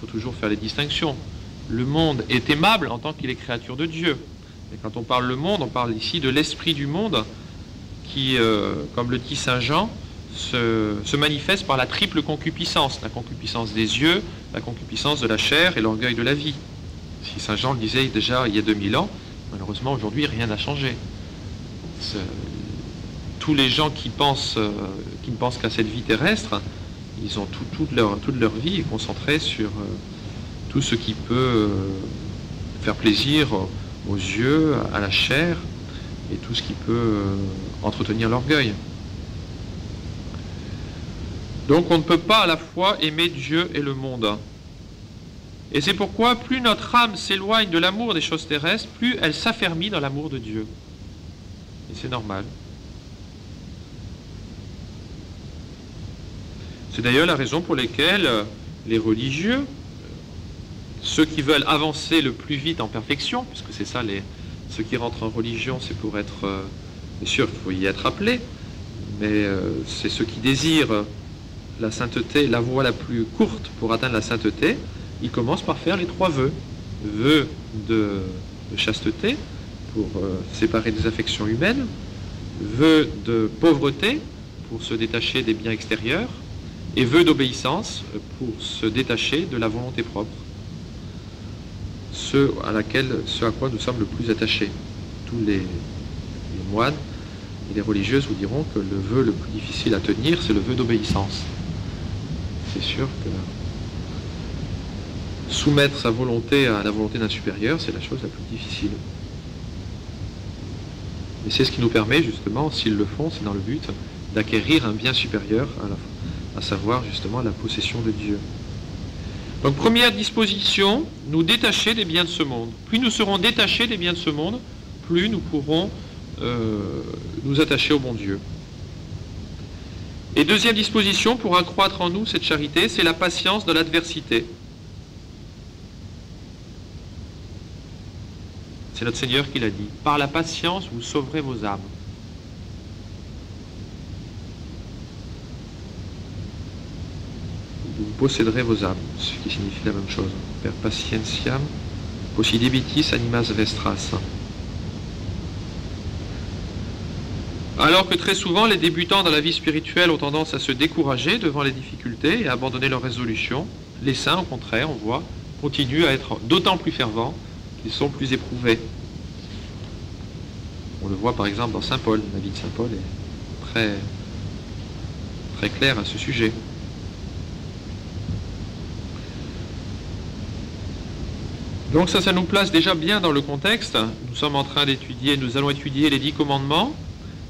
faut toujours faire les distinctions. Le monde est aimable en tant qu'il est créature de Dieu. Et quand on parle le monde, on parle ici de l'esprit du monde qui, comme le dit Saint Jean, se manifeste par la triple concupiscence. La concupiscence des yeux, la concupiscence de la chair et l'orgueil de la vie. Si Saint Jean le disait déjà il y a 2000 ans, malheureusement aujourd'hui rien n'a changé. Tous les gens qui ne pensent qu'à cette vie terrestre, ils ont toute leur vie est concentrée sur tout ce qui peut faire plaisir aux yeux, à la chair, et tout ce qui peut entretenir l'orgueil. Donc on ne peut pas à la fois aimer Dieu et le monde. Et c'est pourquoi plus notre âme s'éloigne de l'amour des choses terrestres, plus elle s'affermit dans l'amour de Dieu. Et c'est normal. C'est d'ailleurs la raison pour laquelle les religieux, ceux qui veulent avancer le plus vite en perfection, puisque c'est ça, ceux qui rentrent en religion, c'est pour être, bien sûr, il faut y être appelé, mais c'est ceux qui désirent la sainteté, la voie la plus courte pour atteindre la sainteté, ils commencent par faire les 3 vœux. Vœu de chasteté, pour séparer des affections humaines, vœu de pauvreté, pour se détacher des biens extérieurs, et vœu d'obéissance, pour se détacher de la volonté propre. ce à quoi nous sommes le plus attachés. Tous les moines et les religieuses vous diront que le vœu le plus difficile à tenir, c'est le vœu d'obéissance. C'est sûr que soumettre sa volonté à la volonté d'un supérieur, c'est la chose la plus difficile. Et c'est ce qui nous permet justement, s'ils le font, c'est dans le but d'acquérir un bien supérieur, à savoir justement la possession de Dieu. Donc première disposition, nous détacher des biens de ce monde. Plus nous serons détachés des biens de ce monde, plus nous pourrons nous attacher au bon Dieu. Et deuxième disposition, pour accroître en nous cette charité, c'est la patience de l'adversité. C'est notre Seigneur qui l'a dit. Par la patience, vous sauverez vos âmes. Vous posséderez vos âmes, ce qui signifie la même chose. Per patientiam possidebitis animas vestras. Alors que très souvent, les débutants dans la vie spirituelle ont tendance à se décourager devant les difficultés et à abandonner leurs résolutions, les saints, au contraire, on voit, continuent à être d'autant plus fervents qu'ils sont plus éprouvés. On le voit par exemple dans Saint Paul. La vie de Saint Paul est très, très claire à ce sujet. Donc ça nous place déjà bien dans le contexte. Nous sommes en train d'étudier, nous allons étudier les 10 commandements.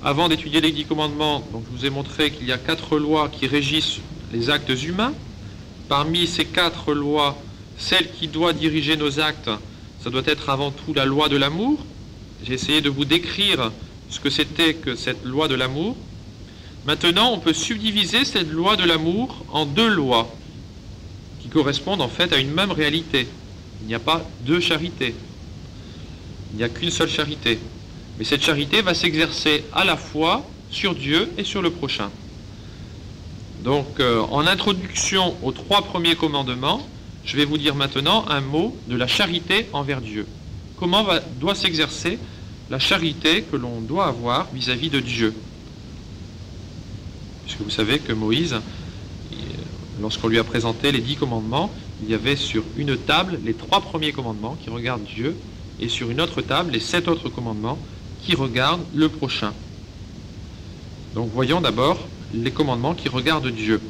Avant d'étudier les 10 commandements, donc je vous ai montré qu'il y a 4 lois qui régissent les actes humains. Parmi ces 4 lois, celle qui doit diriger nos actes, ça doit être avant tout la loi de l'amour. J'ai essayé de vous décrire ce que c'était que cette loi de l'amour. Maintenant, on peut subdiviser cette loi de l'amour en 2 lois qui correspondent en fait à une même réalité. Il n'y a pas 2 charités. Il n'y a qu'une seule charité. Mais cette charité va s'exercer à la fois sur Dieu et sur le prochain. Donc, en introduction aux 3 premiers commandements, je vais vous dire maintenant un mot de la charité envers Dieu. Comment doit s'exercer la charité que l'on doit avoir vis-à-vis de Dieu? Puisque vous savez que Moïse, lorsqu'on lui a présenté les 10 commandements, il y avait sur une table les 3 premiers commandements qui regardent Dieu, et sur une autre table les 7 autres commandements qui regardent le prochain. Donc voyons d'abord les commandements qui regardent Dieu.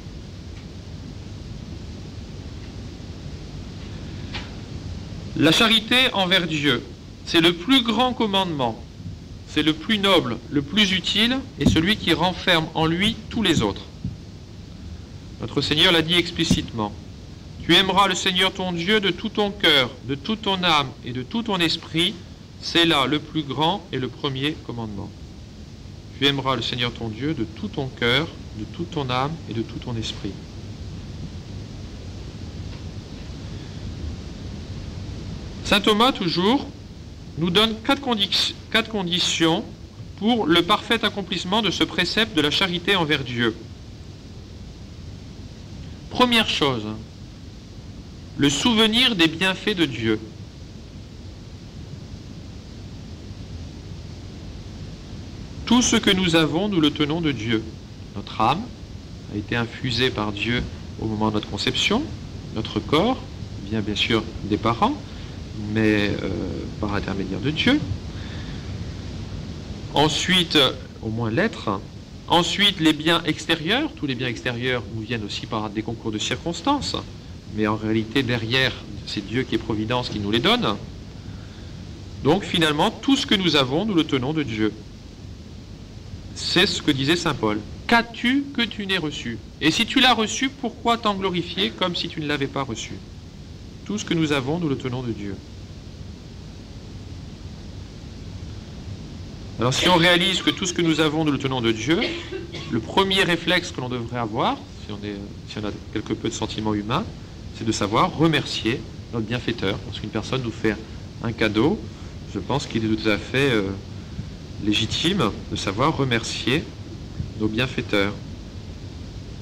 La charité envers Dieu, c'est le plus grand commandement, c'est le plus noble, le plus utile, et celui qui renferme en lui tous les autres. Notre Seigneur l'a dit explicitement. Tu aimeras le Seigneur ton Dieu de tout ton cœur, de toute ton âme et de tout ton esprit. C'est là le plus grand et le premier commandement. Tu aimeras le Seigneur ton Dieu de tout ton cœur, de toute ton âme et de tout ton esprit. Saint Thomas, toujours, nous donne 4 conditions pour le parfait accomplissement de ce précepte de la charité envers Dieu. Première chose, le souvenir des bienfaits de Dieu. Tout ce que nous avons, nous le tenons de Dieu. Notre âme a été infusée par Dieu au moment de notre conception. Notre corps vient bien sûr des parents, mais par intermédiaire de Dieu. Ensuite, au moins l'être. Ensuite, les biens extérieurs. Tous les biens extérieurs nous viennent aussi par des concours de circonstances. Mais en réalité, derrière, c'est Dieu qui est providence qui nous les donne. Donc finalement, tout ce que nous avons, nous le tenons de Dieu. C'est ce que disait Saint Paul. Qu'as-tu que tu n'aies reçu? Et si tu l'as reçu, pourquoi t'en glorifier comme si tu ne l'avais pas reçu? Tout ce que nous avons, nous le tenons de Dieu. Alors si on réalise que tout ce que nous avons, nous le tenons de Dieu, le premier réflexe que l'on devrait avoir, si on a quelque peu de sentiments humains, c'est de savoir remercier notre bienfaiteur. Lorsqu'une personne nous fait un cadeau, je pense qu'il est tout à fait légitime de savoir remercier nos bienfaiteurs.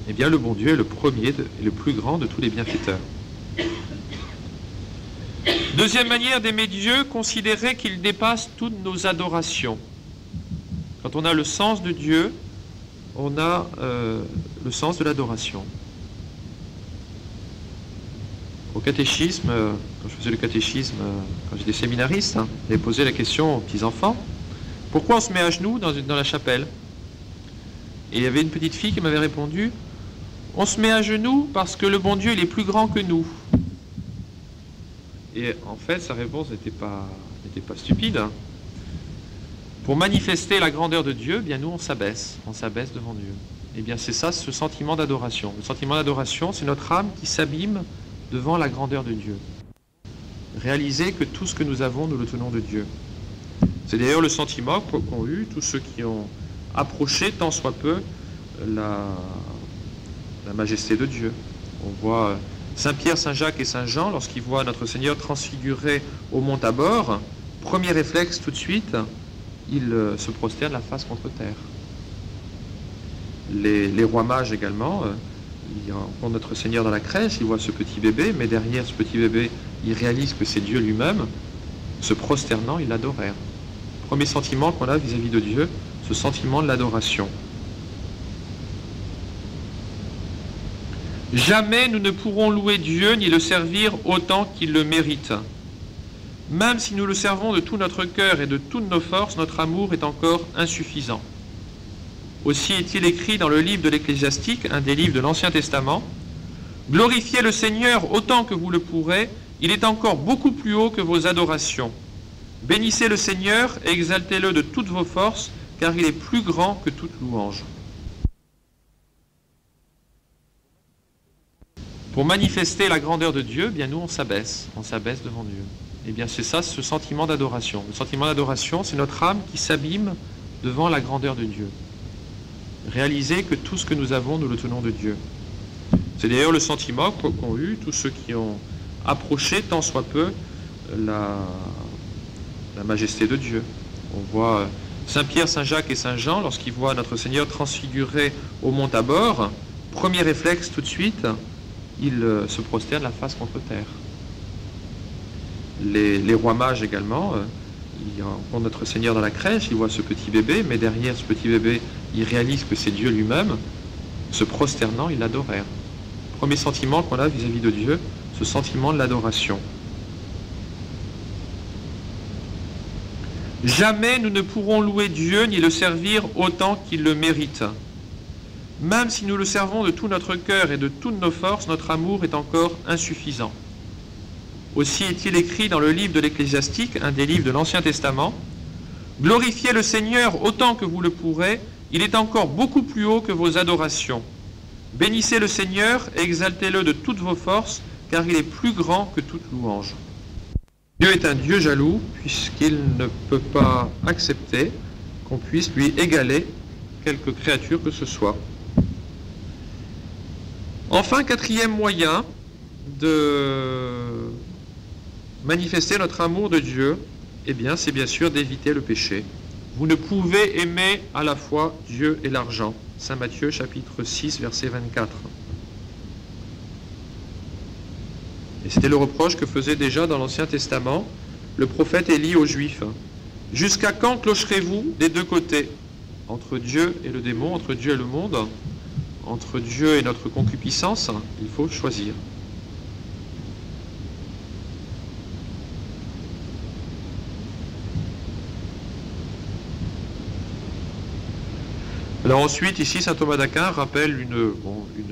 Eh bien, le bon Dieu est le premier et le plus grand de tous les bienfaiteurs. Deuxième manière d'aimer Dieu, considérer qu'il dépasse toutes nos adorations. Quand on a le sens de Dieu, on a le sens de l'adoration. Au catéchisme, quand je faisais le catéchisme, quand j'étais séminariste, j'avais posé la question aux petits-enfants, pourquoi on se met à genoux dans la chapelle? Et il y avait une petite fille qui m'avait répondu, on se met à genoux parce que le bon Dieu, il est plus grand que nous. Et en fait, sa réponse n'était pas stupide. Pour manifester la grandeur de Dieu, eh bien nous on s'abaisse devant Dieu. Eh bien c'est ça, ce sentiment d'adoration. Le sentiment d'adoration, c'est notre âme qui s'abîme devant la grandeur de Dieu. Réaliser que tout ce que nous avons, nous le tenons de Dieu. C'est d'ailleurs le sentiment qu'ont eu tous ceux qui ont approché tant soit peu la majesté de Dieu. On voit Saint Pierre, Saint Jacques et Saint Jean, lorsqu'ils voient notre Seigneur transfiguré au mont Tabor, premier réflexe tout de suite, ils se prosternent la face contre terre. Les rois mages également, ils rencontrent notre Seigneur dans la crèche, ils voient ce petit bébé, mais derrière ce petit bébé, ils réalisent que c'est Dieu lui-même. Se prosternant, ils l'adorèrent. Premier sentiment qu'on a vis-à-vis de Dieu, ce sentiment de l'adoration. Jamais nous ne pourrons louer Dieu ni le servir autant qu'il le mérite. Même si nous le servons de tout notre cœur et de toutes nos forces, notre amour est encore insuffisant. Aussi est-il écrit dans le livre de l'Ecclésiastique, un des livres de l'Ancien Testament, « Glorifiez le Seigneur autant que vous le pourrez, il est encore beaucoup plus haut que vos adorations. Bénissez le Seigneur et exaltez-le de toutes vos forces, car il est plus grand que toute louange. » Pour manifester la grandeur de Dieu, eh bien nous on s'abaisse devant Dieu. Eh bien c'est ça, ce sentiment d'adoration. Le sentiment d'adoration, c'est notre âme qui s'abîme devant la grandeur de Dieu. Réaliser que tout ce que nous avons, nous le tenons de Dieu. C'est d'ailleurs le sentiment qu'ont eu tous ceux qui ont approché tant soit peu la majesté de Dieu. On voit Saint Pierre, Saint Jacques et Saint Jean, lorsqu'ils voient notre Seigneur transfiguré au mont Tabor, premier réflexe tout de suite, ils se prosternent la face contre terre. Les rois mages également, ils rencontrent notre Seigneur dans la crèche, ils voient ce petit bébé, mais derrière ce petit bébé, ils réalisent que c'est Dieu lui-même. Se prosternant, ils l'adorèrent. Premier sentiment qu'on a vis-à-vis de Dieu, ce sentiment de l'adoration. Jamais nous ne pourrons louer Dieu ni le servir autant qu'il le mérite. Même si nous le servons de tout notre cœur et de toutes nos forces, notre amour est encore insuffisant. Aussi est-il écrit dans le livre de l'Ecclésiastique, un des livres de l'Ancien Testament, « Glorifiez le Seigneur autant que vous le pourrez, il est encore beaucoup plus haut que vos adorations. Bénissez le Seigneur et exaltez-le de toutes vos forces, car il est plus grand que toute louange. » Dieu est un Dieu jaloux, puisqu'il ne peut pas accepter qu'on puisse lui égaler quelque créature que ce soit. Enfin, quatrième moyen de manifester notre amour de Dieu, eh bien, c'est bien sûr d'éviter le péché. Vous ne pouvez aimer à la fois Dieu et l'argent. Saint Matthieu, chapitre 6, verset 24. Et c'était le reproche que faisait déjà dans l'Ancien Testament le prophète Élie aux Juifs. « Jusqu'à quand clocherez-vous des deux côtés, entre Dieu et le démon, entre Dieu et le monde, entre Dieu et notre concupiscence, il faut choisir. » Alors ensuite, ici, saint Thomas d'Aquin rappelle une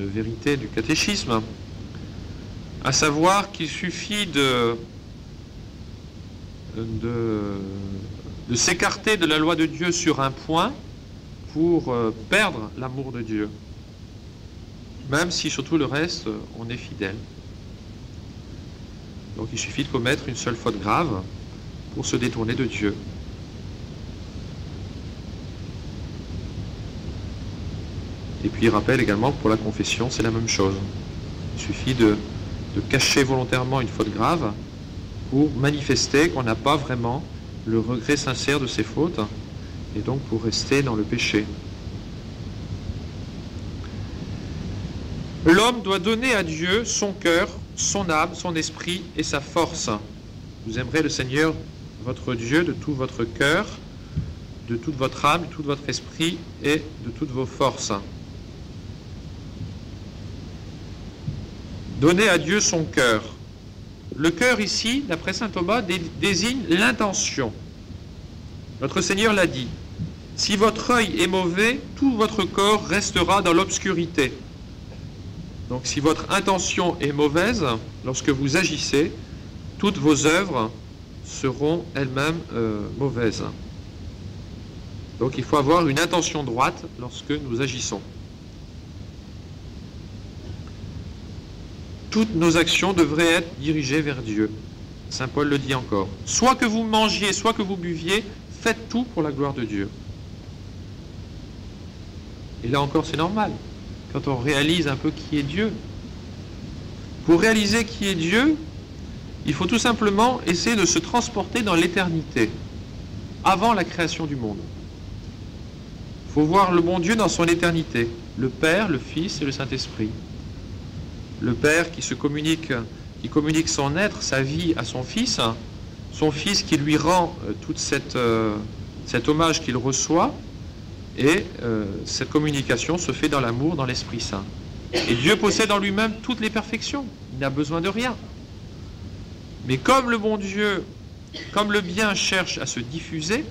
vérité du catéchisme, à savoir qu'il suffit de s'écarter de la loi de Dieu sur un point pour perdre l'amour de Dieu, même si sur tout le reste, on est fidèle. Donc il suffit de commettre une seule faute grave pour se détourner de Dieu. Et puis il rappelle également que pour la confession, c'est la même chose. Il suffit de cacher volontairement une faute grave pour manifester qu'on n'a pas vraiment le regret sincère de ses fautes, et donc pour rester dans le péché. L'homme doit donner à Dieu son cœur, son âme, son esprit et sa force. Vous aimerez le Seigneur, votre Dieu, de tout votre cœur, de toute votre âme, de tout votre esprit et de toutes vos forces. Donner à Dieu son cœur. Le cœur ici, d'après saint Thomas, désigne l'intention. Notre Seigneur l'a dit. Si votre œil est mauvais, tout votre corps restera dans l'obscurité. Donc si votre intention est mauvaise, lorsque vous agissez, toutes vos œuvres seront elles-mêmes mauvaises. Donc il faut avoir une intention droite lorsque nous agissons. Toutes nos actions devraient être dirigées vers Dieu. Saint Paul le dit encore. Soit que vous mangiez, soit que vous buviez, faites tout pour la gloire de Dieu. Et là encore, c'est normal, quand on réalise un peu qui est Dieu. Pour réaliser qui est Dieu, il faut tout simplement essayer de se transporter dans l'éternité, avant la création du monde. Il faut voir le bon Dieu dans son éternité, le Père, le Fils et le Saint-Esprit. Le Père qui communique son être, sa vie à son Fils qui lui rend tout cet hommage qu'il reçoit, et cette communication se fait dans l'amour, dans l'Esprit Saint. Et Dieu possède en lui-même toutes les perfections, il n'a besoin de rien. Mais comme le bon Dieu, comme le bien cherche à se diffuser,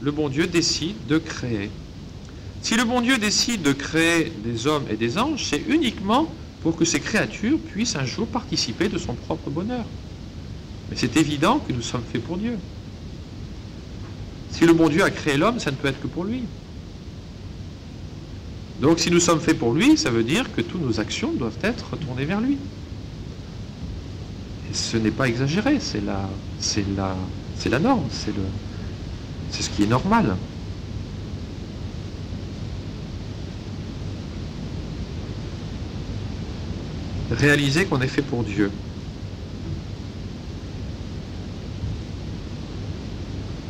le bon Dieu décide de créer. Si le bon Dieu décide de créer des hommes et des anges, c'est uniquement pour que ces créatures puissent un jour participer de son propre bonheur. Mais c'est évident que nous sommes faits pour Dieu. Si le bon Dieu a créé l'homme, ça ne peut être que pour lui. Donc si nous sommes faits pour lui, ça veut dire que toutes nos actions doivent être tournées vers lui. Et ce n'est pas exagéré, c'est la norme, c'est ce qui est normal. Réaliser qu'on est fait pour Dieu.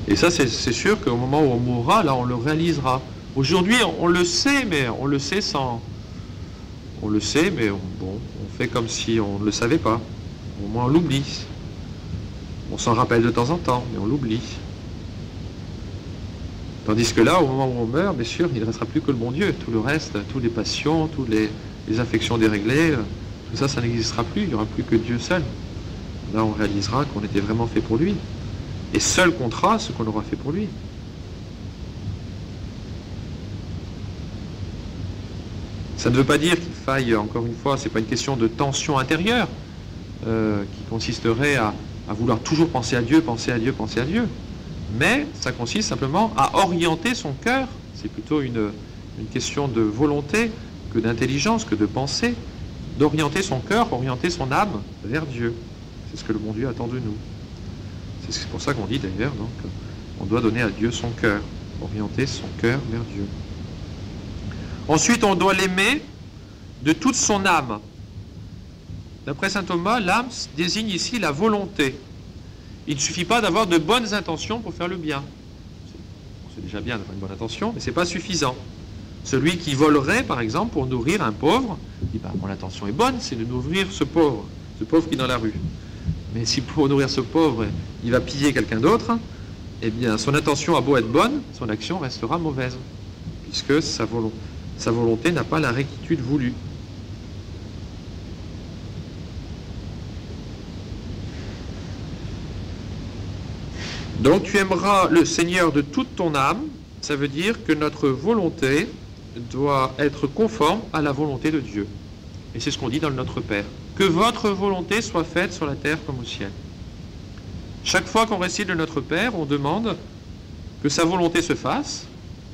Et ça, c'est sûr qu'au moment où on mourra, là, on le réalisera. Aujourd'hui, on le sait, mais on le sait sans... On le sait, mais on fait comme si on ne le savait pas. Au moins, on l'oublie. On s'en rappelle de temps en temps, mais on l'oublie. Tandis que là, au moment où on meurt, bien sûr, il ne restera plus que le bon Dieu. Tout le reste, toutes les passions, toutes les affections déréglées... Tout ça, ça n'existera plus, il n'y aura plus que Dieu seul. Là, on réalisera qu'on était vraiment fait pour lui. Et seul comptera ce qu'on aura fait pour lui. Ça ne veut pas dire qu'il faille, encore une fois, ce n'est pas une question de tension intérieure qui consisterait à vouloir toujours penser à Dieu, penser à Dieu, penser à Dieu. Mais ça consiste simplement à orienter son cœur. C'est plutôt une question de volonté que d'intelligence, que de pensée. D'orienter son cœur, orienter son âme vers Dieu. C'est ce que le bon Dieu attend de nous. C'est pour ça qu'on dit d'ailleurs, donc, on doit donner à Dieu son cœur, orienter son cœur vers Dieu. Ensuite, on doit l'aimer de toute son âme. D'après saint Thomas, l'âme désigne ici la volonté. Il ne suffit pas d'avoir de bonnes intentions pour faire le bien. C'est déjà bien d'avoir une bonne intention, mais ce n'est pas suffisant. Celui qui volerait, par exemple, pour nourrir un pauvre, dit « mon intention est bonne, c'est de nourrir ce pauvre qui est dans la rue. » Mais si pour nourrir ce pauvre, il va piller quelqu'un d'autre, eh bien, son intention a beau être bonne, son action restera mauvaise, puisque sa volonté n'a pas la rectitude voulue. Donc, tu aimeras le Seigneur de toute ton âme, ça veut dire que notre volonté doit être conforme à la volonté de Dieu. Et c'est ce qu'on dit dans le Notre Père. Que votre volonté soit faite sur la terre comme au ciel. Chaque fois qu'on récite le Notre Père, on demande que sa volonté se fasse,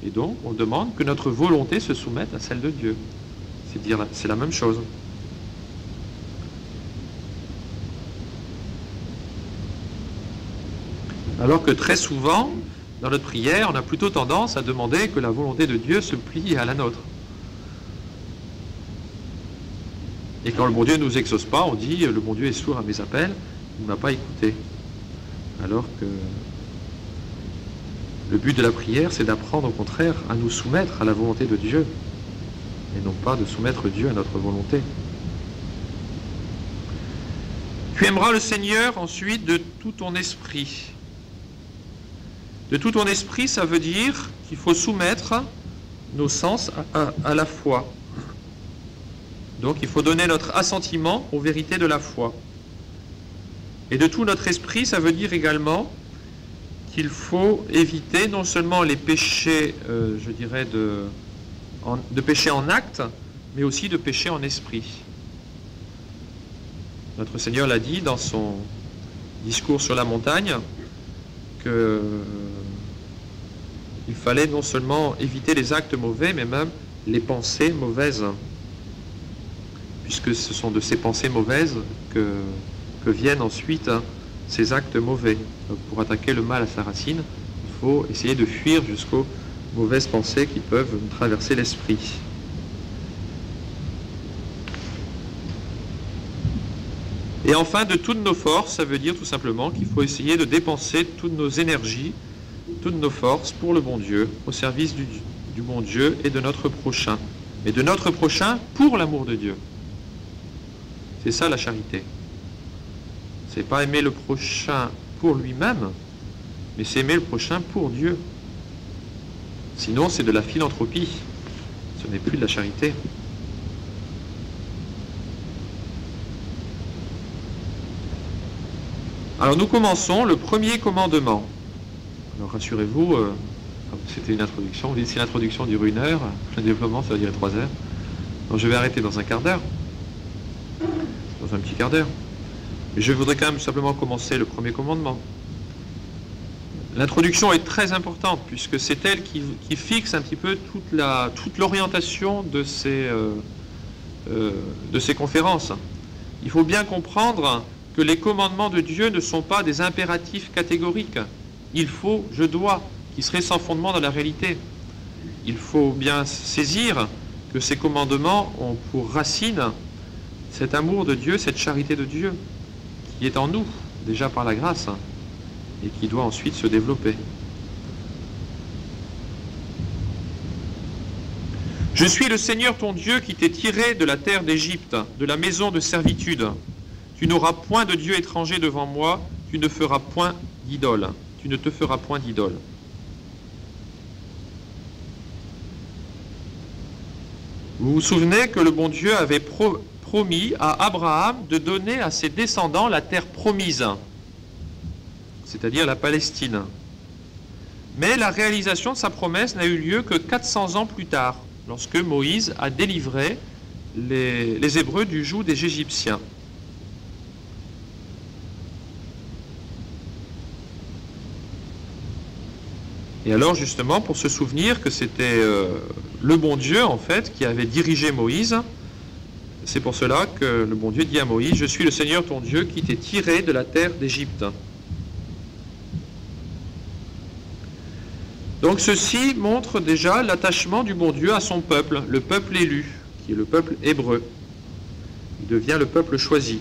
et donc on demande que notre volonté se soumette à celle de Dieu. C'est la même chose. Alors que très souvent, dans notre prière, on a plutôt tendance à demander que la volonté de Dieu se plie à la nôtre. Et quand le bon Dieu ne nous exauce pas, on dit « le bon Dieu est sourd à mes appels, il ne m'a pas écouté ». Alors que le but de la prière, c'est d'apprendre au contraire à nous soumettre à la volonté de Dieu, et non pas de soumettre Dieu à notre volonté. Tu aimeras le Seigneur ensuite de tout ton esprit. De tout ton esprit, ça veut dire qu'il faut soumettre nos sens à la foi. Donc il faut donner notre assentiment aux vérités de la foi. Et de tout notre esprit, ça veut dire également qu'il faut éviter non seulement les péchés, je dirais, de péché en acte, mais aussi de péché en esprit. Notre Seigneur l'a dit dans son discours sur la montagne, qu'il fallait non seulement éviter les actes mauvais, mais même les pensées mauvaises, puisque ce sont de ces pensées mauvaises que viennent ensuite ces actes mauvais. Donc, pour attaquer le mal à sa racine, il faut essayer de fuir jusqu'aux mauvaises pensées qui peuvent traverser l'esprit. Et enfin, de toutes nos forces, ça veut dire tout simplement qu'il faut essayer de dépenser toutes nos énergies, toutes nos forces pour le bon Dieu, au service du bon Dieu et de notre prochain. Et de notre prochain pour l'amour de Dieu. C'est ça la charité. C'est pas aimer le prochain pour lui-même, mais c'est aimer le prochain pour Dieu. Sinon, c'est de la philanthropie. Ce n'est plus de la charité. Alors nous commençons le premier commandement. Alors rassurez-vous, c'était une introduction. Vous dites si l'introduction dure 1 heure, le développement ça va durer 3 heures. Donc je vais arrêter dans un quart d'heure. Dans un petit quart d'heure. Mais je voudrais quand même simplement commencer le premier commandement. L'introduction est très importante puisque c'est elle qui fixe un petit peu toute l'orientation de ces conférences. Il faut bien comprendre que les commandements de Dieu ne sont pas des impératifs catégoriques. Il faut, je dois, qui seraient sans fondement dans la réalité. Il faut bien saisir que ces commandements ont pour racine cet amour de Dieu, cette charité de Dieu, qui est en nous, déjà par la grâce, et qui doit ensuite se développer. Je suis le Seigneur ton Dieu qui t'ai tiré de la terre d'Égypte, de la maison de servitude. Tu n'auras point de Dieu étranger devant moi, tu ne feras point d'idole. Tu ne te feras point d'idole. Vous vous souvenez que le bon Dieu avait promis à Abraham de donner à ses descendants la terre promise, c'est-à-dire la Palestine. Mais la réalisation de sa promesse n'a eu lieu que 400 ans plus tard, lorsque Moïse a délivré les Hébreux du joug des Égyptiens. Et alors justement, pour se souvenir que c'était le bon Dieu en fait qui avait dirigé Moïse, c'est pour cela que le bon Dieu dit à Moïse, « Je suis le Seigneur ton Dieu qui t'ai tiré de la terre d'Égypte. » Donc ceci montre déjà l'attachement du bon Dieu à son peuple, le peuple élu, qui est le peuple hébreu. Il devient le peuple choisi.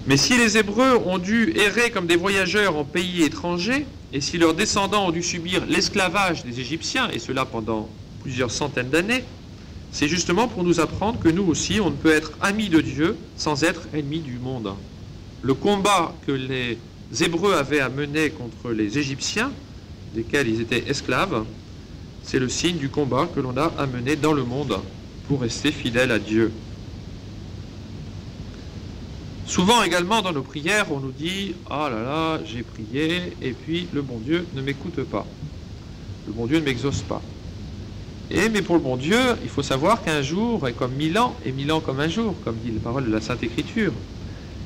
Mais si les Hébreux ont dû errer comme des voyageurs en pays étrangers, et si leurs descendants ont dû subir l'esclavage des Égyptiens, et cela pendant plusieurs centaines d'années, c'est justement pour nous apprendre que nous aussi, on ne peut être amis de Dieu sans être ennemis du monde. Le combat que les Hébreux avaient à mener contre les Égyptiens, desquels ils étaient esclaves, c'est le signe du combat que l'on a à mener dans le monde pour rester fidèle à Dieu. Souvent également dans nos prières, on nous dit « Ah là là, j'ai prié, et puis le bon Dieu ne m'écoute pas. Le bon Dieu ne m'exauce pas. » Mais pour le bon Dieu, il faut savoir qu'un jour est comme 1000 ans, et 1000 ans comme un jour, comme dit la parole de la Sainte Écriture.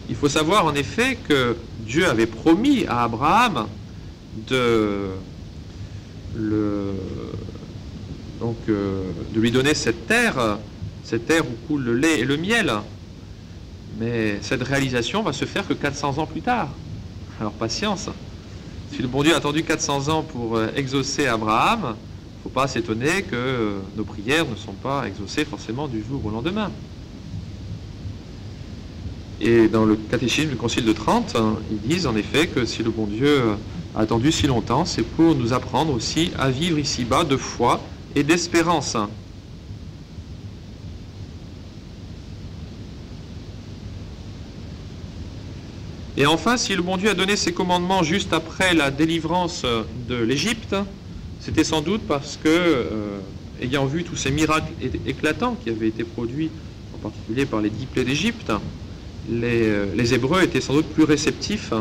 Il faut savoir en effet que Dieu avait promis à Abraham de lui donner cette terre où coule le lait et le miel. Mais cette réalisation va se faire que 400 ans plus tard. Alors patience. Si le bon Dieu a attendu 400 ans pour exaucer Abraham, il ne faut pas s'étonner que nos prières ne sont pas exaucées forcément du jour au lendemain. Et dans le catéchisme du Concile de Trente, ils disent en effet que si le bon Dieu a attendu si longtemps, c'est pour nous apprendre aussi à vivre ici-bas de foi et d'espérance. Et enfin, si le bon Dieu a donné ses commandements juste après la délivrance de l'Égypte, c'était sans doute parce que, ayant vu tous ces miracles éclatants qui avaient été produits particulier par les 10 plaies d'Égypte, les Hébreux étaient sans doute plus réceptifs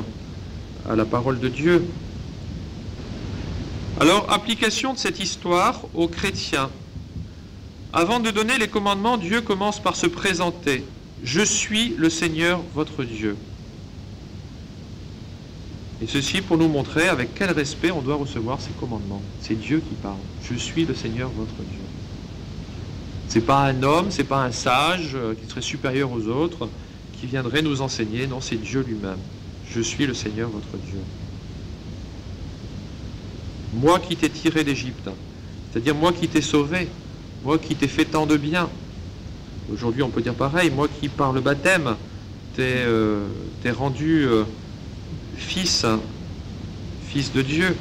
à la parole de Dieu. Alors, application de cette histoire aux chrétiens. Avant de donner les commandements, Dieu commence par se présenter. « Je suis le Seigneur votre Dieu ». Et ceci pour nous montrer avec quel respect on doit recevoir ces commandements. C'est Dieu qui parle. « Je suis le Seigneur votre Dieu ». Ce n'est pas un homme, ce n'est pas un sage qui serait supérieur aux autres, qui viendrait nous enseigner. Non, c'est Dieu lui-même. « Je suis le Seigneur votre Dieu ». Moi qui t'ai tiré d'Égypte, c'est-à-dire moi qui t'ai sauvé, moi qui t'ai fait tant de bien. Aujourd'hui on peut dire pareil, moi qui par le baptême t'ai rendu fils de Dieu.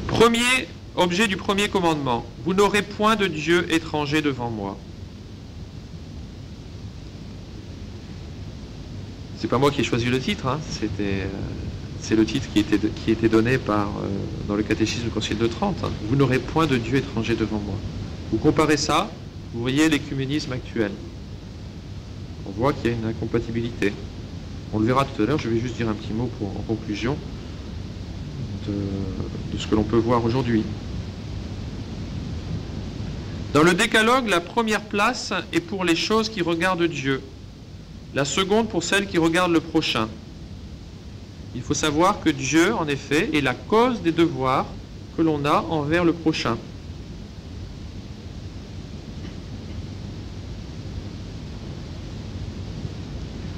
Premier objet du premier commandement, vous n'aurez point de Dieu étranger devant moi. C'est pas moi qui ai choisi le titre, hein. C'est le titre qui était donné dans le catéchisme du Concile de Trente. Hein. Vous n'aurez point de Dieu étranger devant moi. Vous comparez ça, vous voyez l'écuménisme actuel. On voit qu'il y a une incompatibilité. On le verra tout à l'heure, je vais juste dire un petit mot en conclusion de ce que l'on peut voir aujourd'hui. Dans le décalogue, la première place est pour les choses qui regardent Dieu. La seconde pour celle qui regarde le prochain. Il faut savoir que Dieu, en effet, est la cause des devoirs que l'on a envers le prochain.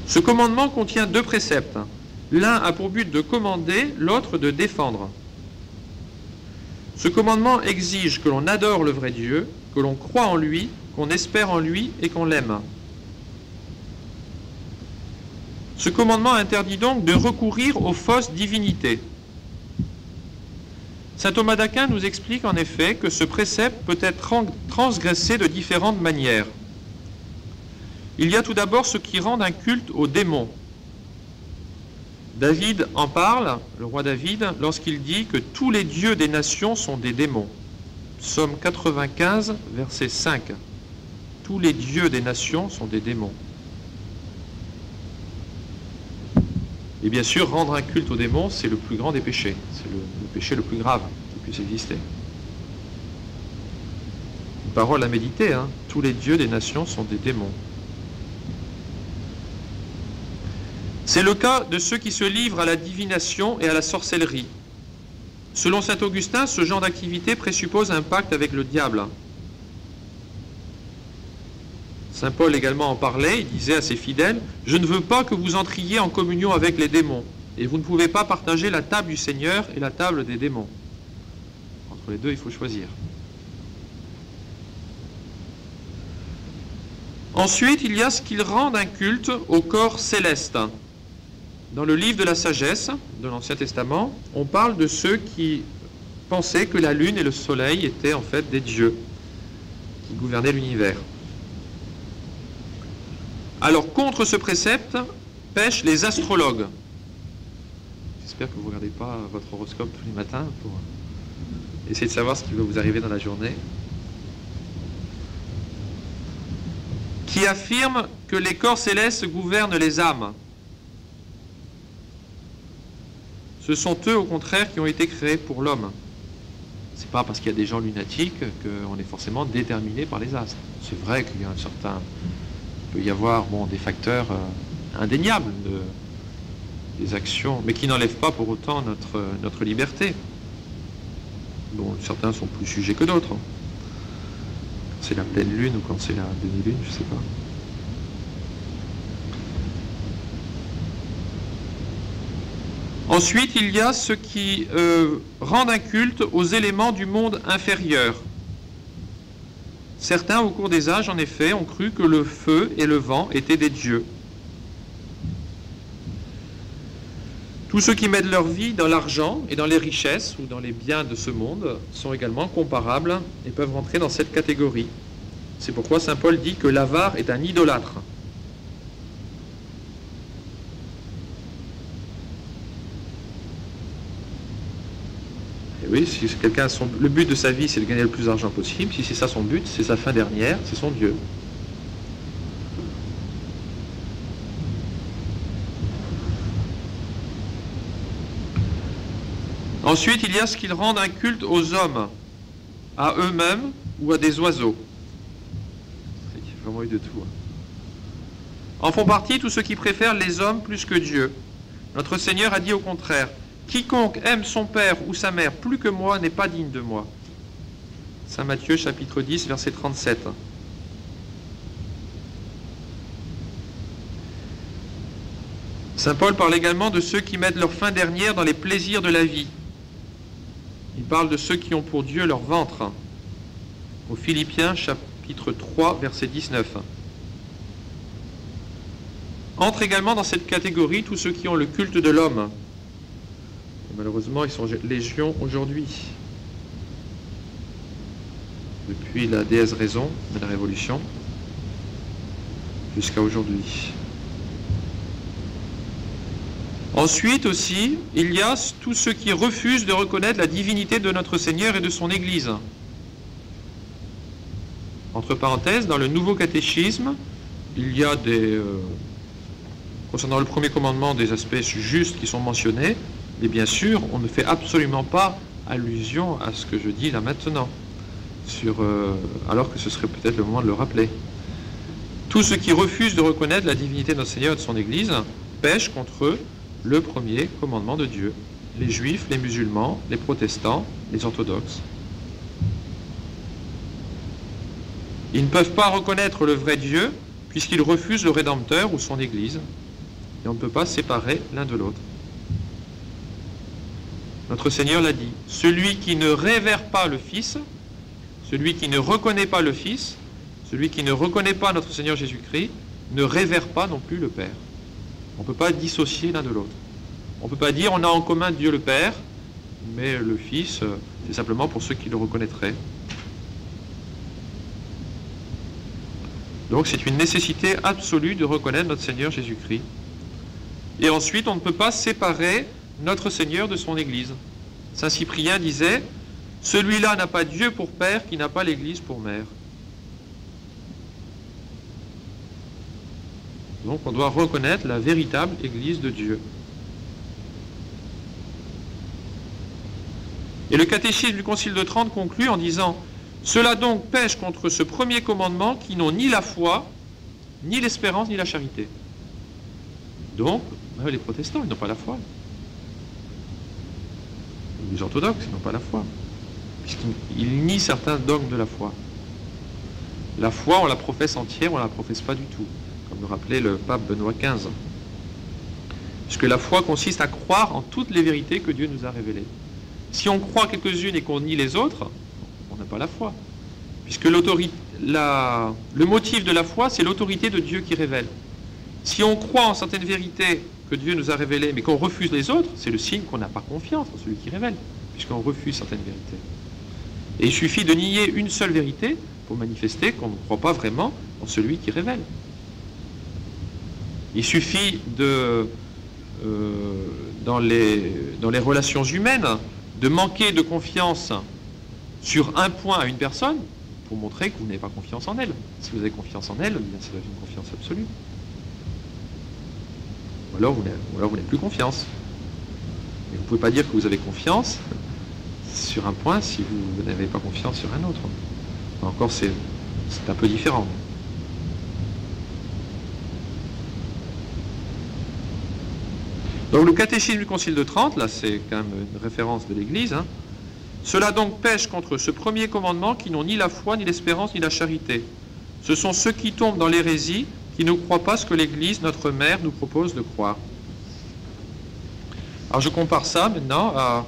Ce commandement contient 2 préceptes. L'un a pour but de commander, l'autre de défendre. Ce commandement exige que l'on adore le vrai Dieu, que l'on croit en lui, qu'on espère en lui et qu'on l'aime. Ce commandement interdit donc de recourir aux fausses divinités. Saint Thomas d'Aquin nous explique en effet que ce précepte peut être transgressé de différentes manières. Il y a tout d'abord ce qui rend un culte aux démons. David en parle, le roi David, lorsqu'il dit que tous les dieux des nations sont des démons. Psaume 95, verset 5. Tous les dieux des nations sont des démons. Et bien sûr, rendre un culte aux démons, c'est le plus grand des péchés. C'est le péché le plus grave qui puisse exister. Une parole à méditer, hein. Tous les dieux des nations sont des démons. C'est le cas de ceux qui se livrent à la divination et à la sorcellerie. Selon saint Augustin, ce genre d'activité présuppose un pacte avec le diable. Saint Paul également en parlait, il disait à ses fidèles « Je ne veux pas que vous entriez en communion avec les démons, et vous ne pouvez pas partager la table du Seigneur et la table des démons. » Entre les deux, il faut choisir. Ensuite, il y a ce qu'ils rendent un culte au corps céleste. Dans le livre de la sagesse de l'Ancien Testament, on parle de ceux qui pensaient que la lune et le soleil étaient en fait des dieux qui gouvernaient l'univers. Alors, contre ce précepte, pêchent les astrologues. J'espère que vous ne regardez pas votre horoscope tous les matins pour essayer de savoir ce qui va vous arriver dans la journée. Qui affirment que les corps célestes gouvernent les âmes. Ce sont eux, au contraire, qui ont été créés pour l'homme. Ce n'est pas parce qu'il y a des gens lunatiques qu'on est forcément déterminé par les astres. C'est vrai qu'il y a un certain... Il peut y avoir des facteurs indéniables des actions, mais qui n'enlèvent pas pour autant notre liberté, dont certains sont plus sujets que d'autres. Quand c'est la pleine lune ou quand c'est la demi-lune, je ne sais pas. Ensuite, il y a ceux qui rendent un culte aux éléments du monde inférieur. Certains, au cours des âges, en effet, ont cru que le feu et le vent étaient des dieux. Tous ceux qui mettent leur vie dans l'argent et dans les richesses ou dans les biens de ce monde sont également comparables et peuvent rentrer dans cette catégorie. C'est pourquoi saint Paul dit que l'avare est un idolâtre. Et Oui, si quelqu'un le but de sa vie, c'est de gagner le plus d'argent possible, si c'est ça son but, c'est sa fin dernière, c'est son Dieu. Ensuite, il y a ce qu'ils rendent un culte aux hommes, à eux-mêmes ou à des oiseaux. Il y a vraiment eu de tout. En font partie tous ceux qui préfèrent les hommes plus que Dieu. Notre Seigneur a dit au contraire, « Quiconque aime son père ou sa mère plus que moi n'est pas digne de moi. » Saint Matthieu, chapitre 10, verset 37. Saint Paul parle également de ceux qui mettent leur fin dernière dans les plaisirs de la vie. Il parle de ceux qui ont pour Dieu leur ventre. Aux Philippiens, chapitre 3, verset 19. Entrent également dans cette catégorie tous ceux qui ont le culte de l'homme. Malheureusement, ils sont légion aujourd'hui. Depuis la déesse raison de la Révolution jusqu'à aujourd'hui. Ensuite aussi, il y a tous ceux qui refusent de reconnaître la divinité de notre Seigneur et de son Église. Entre parenthèses, dans le Nouveau Catéchisme, il y a concernant le premier commandement, des aspects justes qui sont mentionnés, et bien sûr, on ne fait absolument pas allusion à ce que je dis là maintenant, alors que ce serait peut-être le moment de le rappeler. Tous ceux qui refusent de reconnaître la divinité de notre Seigneur et de son Église pêchent contre le premier commandement de Dieu. Les Juifs, les musulmans, les protestants, les orthodoxes. Ils ne peuvent pas reconnaître le vrai Dieu puisqu'ils refusent le Rédempteur ou son Église. Et on ne peut pas séparer l'un de l'autre. Notre Seigneur l'a dit, celui qui ne révère pas le Fils, celui qui ne reconnaît pas le Fils, celui qui ne reconnaît pas notre Seigneur Jésus-Christ, ne révère pas non plus le Père. On ne peut pas dissocier l'un de l'autre. On ne peut pas dire on a en commun Dieu le Père, mais le Fils, c'est simplement pour ceux qui le reconnaîtraient. Donc c'est une nécessité absolue de reconnaître notre Seigneur Jésus-Christ. Et ensuite, on ne peut pas séparer notre Seigneur de son Église. Saint Cyprien disait, « Celui-là n'a pas Dieu pour père, qui n'a pas l'Église pour mère. » Donc on doit reconnaître la véritable Église de Dieu. Et le catéchisme du Concile de Trente conclut en disant « Cela donc pêche contre ce premier commandement qui n'ont ni la foi, ni l'espérance, ni la charité. » Donc, les protestants, ils n'ont pas la foi. Les orthodoxes, ils n'ont pas la foi. Puisqu'ils nient certains dogmes de la foi. La foi, on la professe entière, on ne la professe pas du tout. Comme le rappelait le pape Benoît XV. Puisque la foi consiste à croire en toutes les vérités que Dieu nous a révélées. Si on croit quelques-unes et qu'on nie les autres, on n'a pas la foi. Puisque le motif de la foi, c'est l'autorité de Dieu qui révèle. Si on croit en certaines vérités que Dieu nous a révélées, mais qu'on refuse les autres, c'est le signe qu'on n'a pas confiance en celui qui révèle, puisqu'on refuse certaines vérités. Et il suffit de nier une seule vérité pour manifester qu'on ne croit pas vraiment en celui qui révèle. Il suffit dans les relations humaines, de manquer de confiance sur un point à une personne pour montrer que vous n'avez pas confiance en elle. Si vous avez confiance en elle, bien c'est une confiance absolue. Ou alors vous n'avez plus confiance. Et vous ne pouvez pas dire que vous avez confiance sur un point si vous n'avez pas confiance sur un autre. Encore, c'est un peu différent. Donc le catéchisme du Concile de Trente, là c'est quand même une référence de l'Église, hein. Cela donc pêche contre ce premier commandement qui n'ont ni la foi, ni l'espérance, ni la charité. Ce sont ceux qui tombent dans l'hérésie, qui ne croient pas ce que l'Église, notre mère, nous propose de croire. Alors je compare ça maintenant à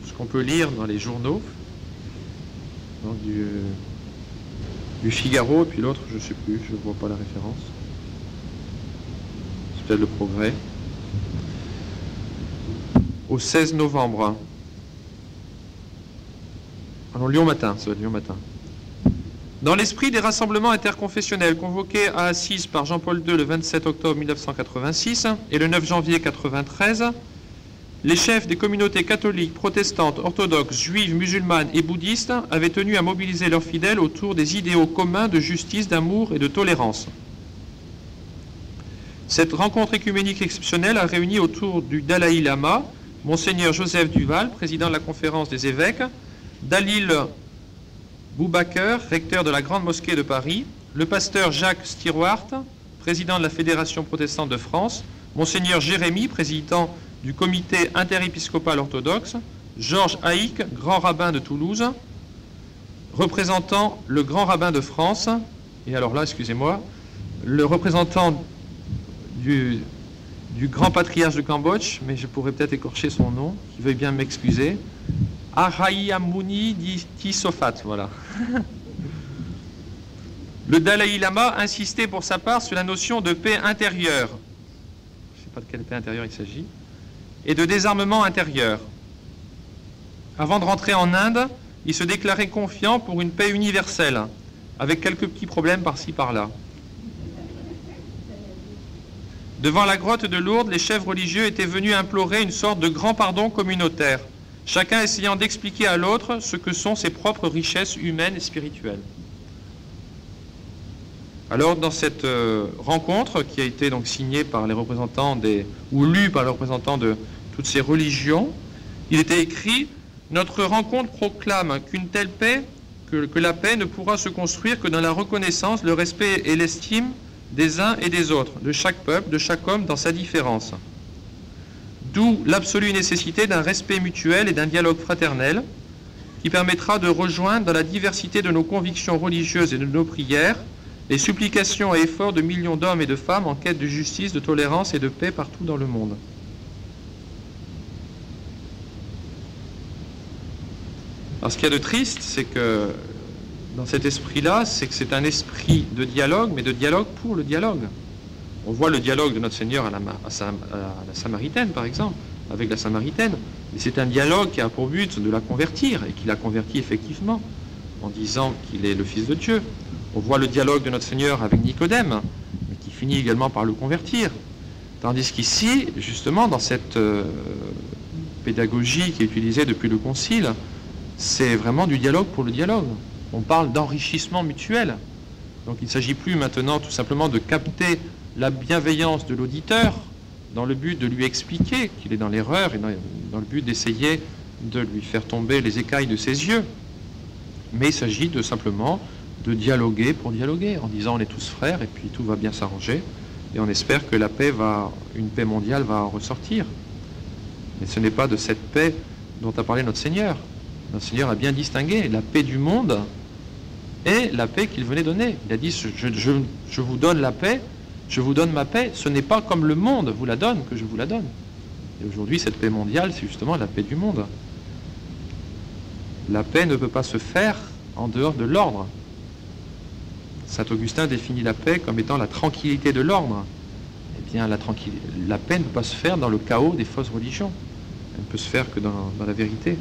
ce qu'on peut lire dans les journaux, donc du Figaro, et puis l'autre, je ne sais plus, je ne vois pas la référence. C'est peut-être le Progrès. Au 16 novembre. Alors Lyon Matin, ça va être Lyon Matin. Dans l'esprit des rassemblements interconfessionnels convoqués à Assise par Jean-Paul II le 27 octobre 1986 et le 9 janvier 1993, Les chefs des communautés catholiques, protestantes, orthodoxes, juives, musulmanes et bouddhistes avaient tenu à mobiliser leurs fidèles autour des idéaux communs de justice, d'amour et de tolérance. Cette rencontre écuménique exceptionnelle a réuni autour du Dalai Lama, Monseigneur Joseph Duval, président de la conférence des évêques, Dalil Boubaker, recteur de la Grande Mosquée de Paris, le pasteur Jacques Stewart, président de la Fédération protestante de France, Monseigneur Jérémy, président du comité interépiscopal orthodoxe, Georges Haïk, grand rabbin de Toulouse, représentant le grand rabbin de France, et alors là, excusez-moi, le représentant du grand patriarche de Cambodge, mais je pourrais peut-être écorcher son nom, qui veuille bien m'excuser, Arayamuni Tisofat, voilà. Le Dalai Lama insistait pour sa part sur la notion de paix intérieure, je ne sais pas de quelle paix intérieure il s'agit, et de désarmement intérieur. Avant de rentrer en Inde, il se déclarait confiant pour une paix universelle, avec quelques petits problèmes par-ci par-là. Devant la grotte de Lourdes, les chefs religieux étaient venus implorer une sorte de grand pardon communautaire, chacun essayant d'expliquer à l'autre ce que sont ses propres richesses humaines et spirituelles. Alors, dans cette rencontre, qui a été donc signée par les représentants ou lue par les représentants de toutes ces religions, il était écrit « Notre rencontre proclame qu'une telle paix, que la paix ne pourra se construire que dans la reconnaissance, le respect et l'estime des uns et des autres, de chaque peuple, de chaque homme dans sa différence. D'où l'absolue nécessité d'un respect mutuel et d'un dialogue fraternel qui permettra de rejoindre dans la diversité de nos convictions religieuses et de nos prières les supplications et efforts de millions d'hommes et de femmes en quête de justice, de tolérance et de paix partout dans le monde. » Alors ce qu'il y a de triste, c'est que dans cet esprit-là, c'est que c'est un esprit de dialogue, mais de dialogue pour le dialogue. On voit le dialogue de notre Seigneur à la Samaritaine, par exemple, avec la Samaritaine. Mais c'est un dialogue qui a pour but de la convertir, et qui l'a converti effectivement, en disant qu'il est le Fils de Dieu. On voit le dialogue de notre Seigneur avec Nicodème, mais qui finit également par le convertir. Tandis qu'ici, justement, dans cette pédagogie qui est utilisée depuis le Concile, c'est vraiment du dialogue pour le dialogue. On parle d'enrichissement mutuel. Donc il ne s'agit plus maintenant tout simplement de capter la bienveillance de l'auditeur dans le but de lui expliquer qu'il est dans l'erreur et dans le but d'essayer de lui faire tomber les écailles de ses yeux. Mais il s'agit simplement de dialoguer pour dialoguer, en disant on est tous frères et puis tout va bien s'arranger et on espère que une paix mondiale va en ressortir. Mais ce n'est pas de cette paix dont a parlé notre Seigneur. Notre Seigneur a bien distingué la paix du monde et la paix qu'il venait donner. Il a dit je vous donne la paix, je vous donne ma paix, ce n'est pas comme le monde vous la donne que je vous la donne. Et aujourd'hui cette paix mondiale, c'est justement la paix du monde. La paix ne peut pas se faire en dehors de l'ordre. Saint Augustin définit la paix comme étant la tranquillité de l'ordre. Eh bien, la paix ne peut pas se faire dans le chaos des fausses religions. Elle ne peut se faire que dans la vérité.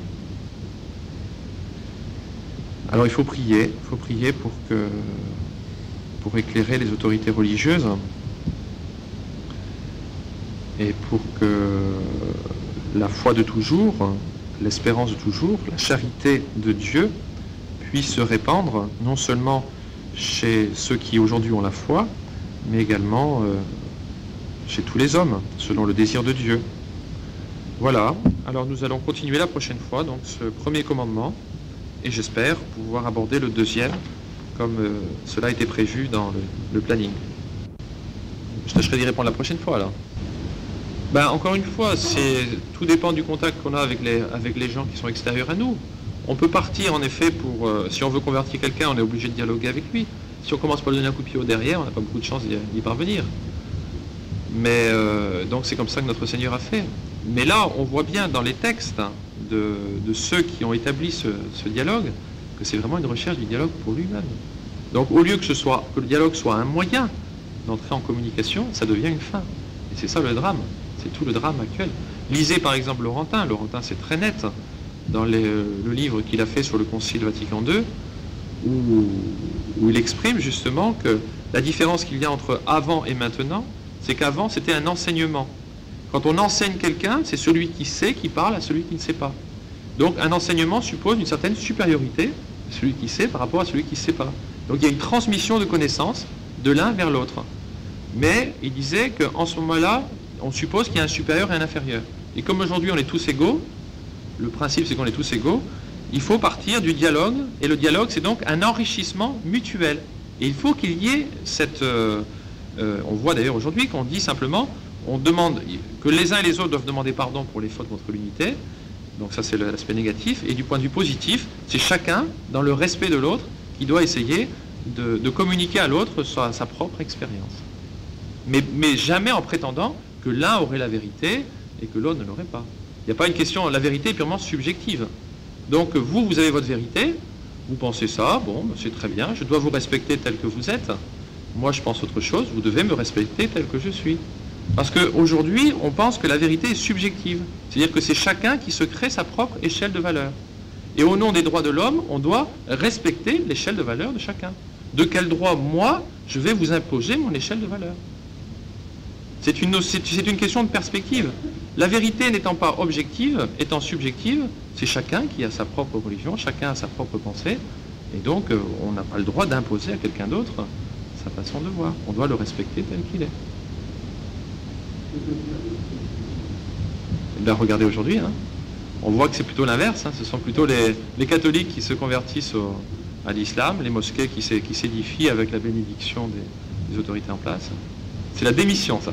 Alors il faut prier pour éclairer les autorités religieuses et pour que la foi de toujours, l'espérance de toujours, la charité de Dieu puisse se répandre non seulement chez ceux qui aujourd'hui ont la foi, mais également chez tous les hommes, selon le désir de Dieu. Voilà, alors nous allons continuer la prochaine fois, donc ce premier commandement, et j'espère pouvoir aborder le deuxième, comme cela a été prévu dans le planning. Je tâcherai d'y répondre la prochaine fois, alors. Encore une fois, tout dépend du contact qu'on a avec les gens qui sont extérieurs à nous. On peut partir, en effet, si on veut convertir quelqu'un, on est obligé de dialoguer avec lui. Si on commence par lui donner un coup de pied au derrière, on n'a pas beaucoup de chance d'y parvenir. Mais donc c'est comme ça que notre Seigneur a fait. Mais là, on voit bien dans les textes de ceux qui ont établi ce dialogue que c'est vraiment une recherche du dialogue pour lui-même. Donc au lieu que le dialogue soit un moyen d'entrer en communication, ça devient une fin. Et c'est ça le drame. C'est tout le drame actuel. Lisez par exemple Laurentin. Laurentin, c'est très net dans le livre qu'il a fait sur le Concile Vatican II, où il exprime justement que la différence qu'il y a entre avant et maintenant, c'est qu'avant c'était un enseignement. Quand on enseigne quelqu'un, c'est celui qui sait qui parle à celui qui ne sait pas. Donc un enseignement suppose une certaine supériorité, celui qui sait par rapport à celui qui ne sait pas. Donc il y a une transmission de connaissances de l'un vers l'autre. Mais il disait qu'en ce moment-là, on suppose qu'il y a un supérieur et un inférieur. Et comme aujourd'hui on est tous égaux, le principe c'est qu'on est tous égaux, il faut partir du dialogue, et le dialogue c'est donc un enrichissement mutuel. Et il faut qu'il y ait cette... on voit d'ailleurs aujourd'hui qu'on dit simplement, on demande que les uns et les autres doivent demander pardon pour les fautes contre l'unité, donc ça c'est l'aspect négatif, et du point de vue positif, c'est chacun, dans le respect de l'autre, qui doit essayer de communiquer à l'autre sa propre expérience. Mais jamais en prétendant que l'un aurait la vérité et que l'autre ne l'aurait pas. Il n'y a pas une question, la vérité est purement subjective. Donc vous avez votre vérité, vous pensez ça, bon, c'est très bien, je dois vous respecter tel que vous êtes. Moi je pense autre chose, vous devez me respecter tel que je suis. Parce qu'aujourd'hui, on pense que la vérité est subjective. C'est-à-dire que c'est chacun qui se crée sa propre échelle de valeur. Et au nom des droits de l'homme, on doit respecter l'échelle de valeur de chacun. De quel droit, moi, je vais vous imposer mon échelle de valeur? C'est une question de perspective. La vérité n'étant pas objective, étant subjective, c'est chacun qui a sa propre religion, chacun a sa propre pensée, et donc on n'a pas le droit d'imposer à quelqu'un d'autre sa façon de voir. On doit le respecter tel qu'il est. Et bien, regardez aujourd'hui, hein, on voit que c'est plutôt l'inverse, hein, ce sont plutôt les catholiques qui se convertissent à l'islam, les mosquées qui s'édifient avec la bénédiction des autorités en place. C'est la démission, ça.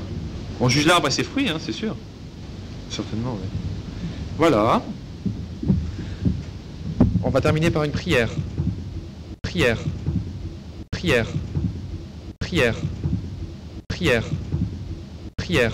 On juge l'arbre et ses fruits, hein, c'est sûr. Certainement, oui. Voilà. On va terminer par une prière. Prière. Prière. Prière. Prière. Prière.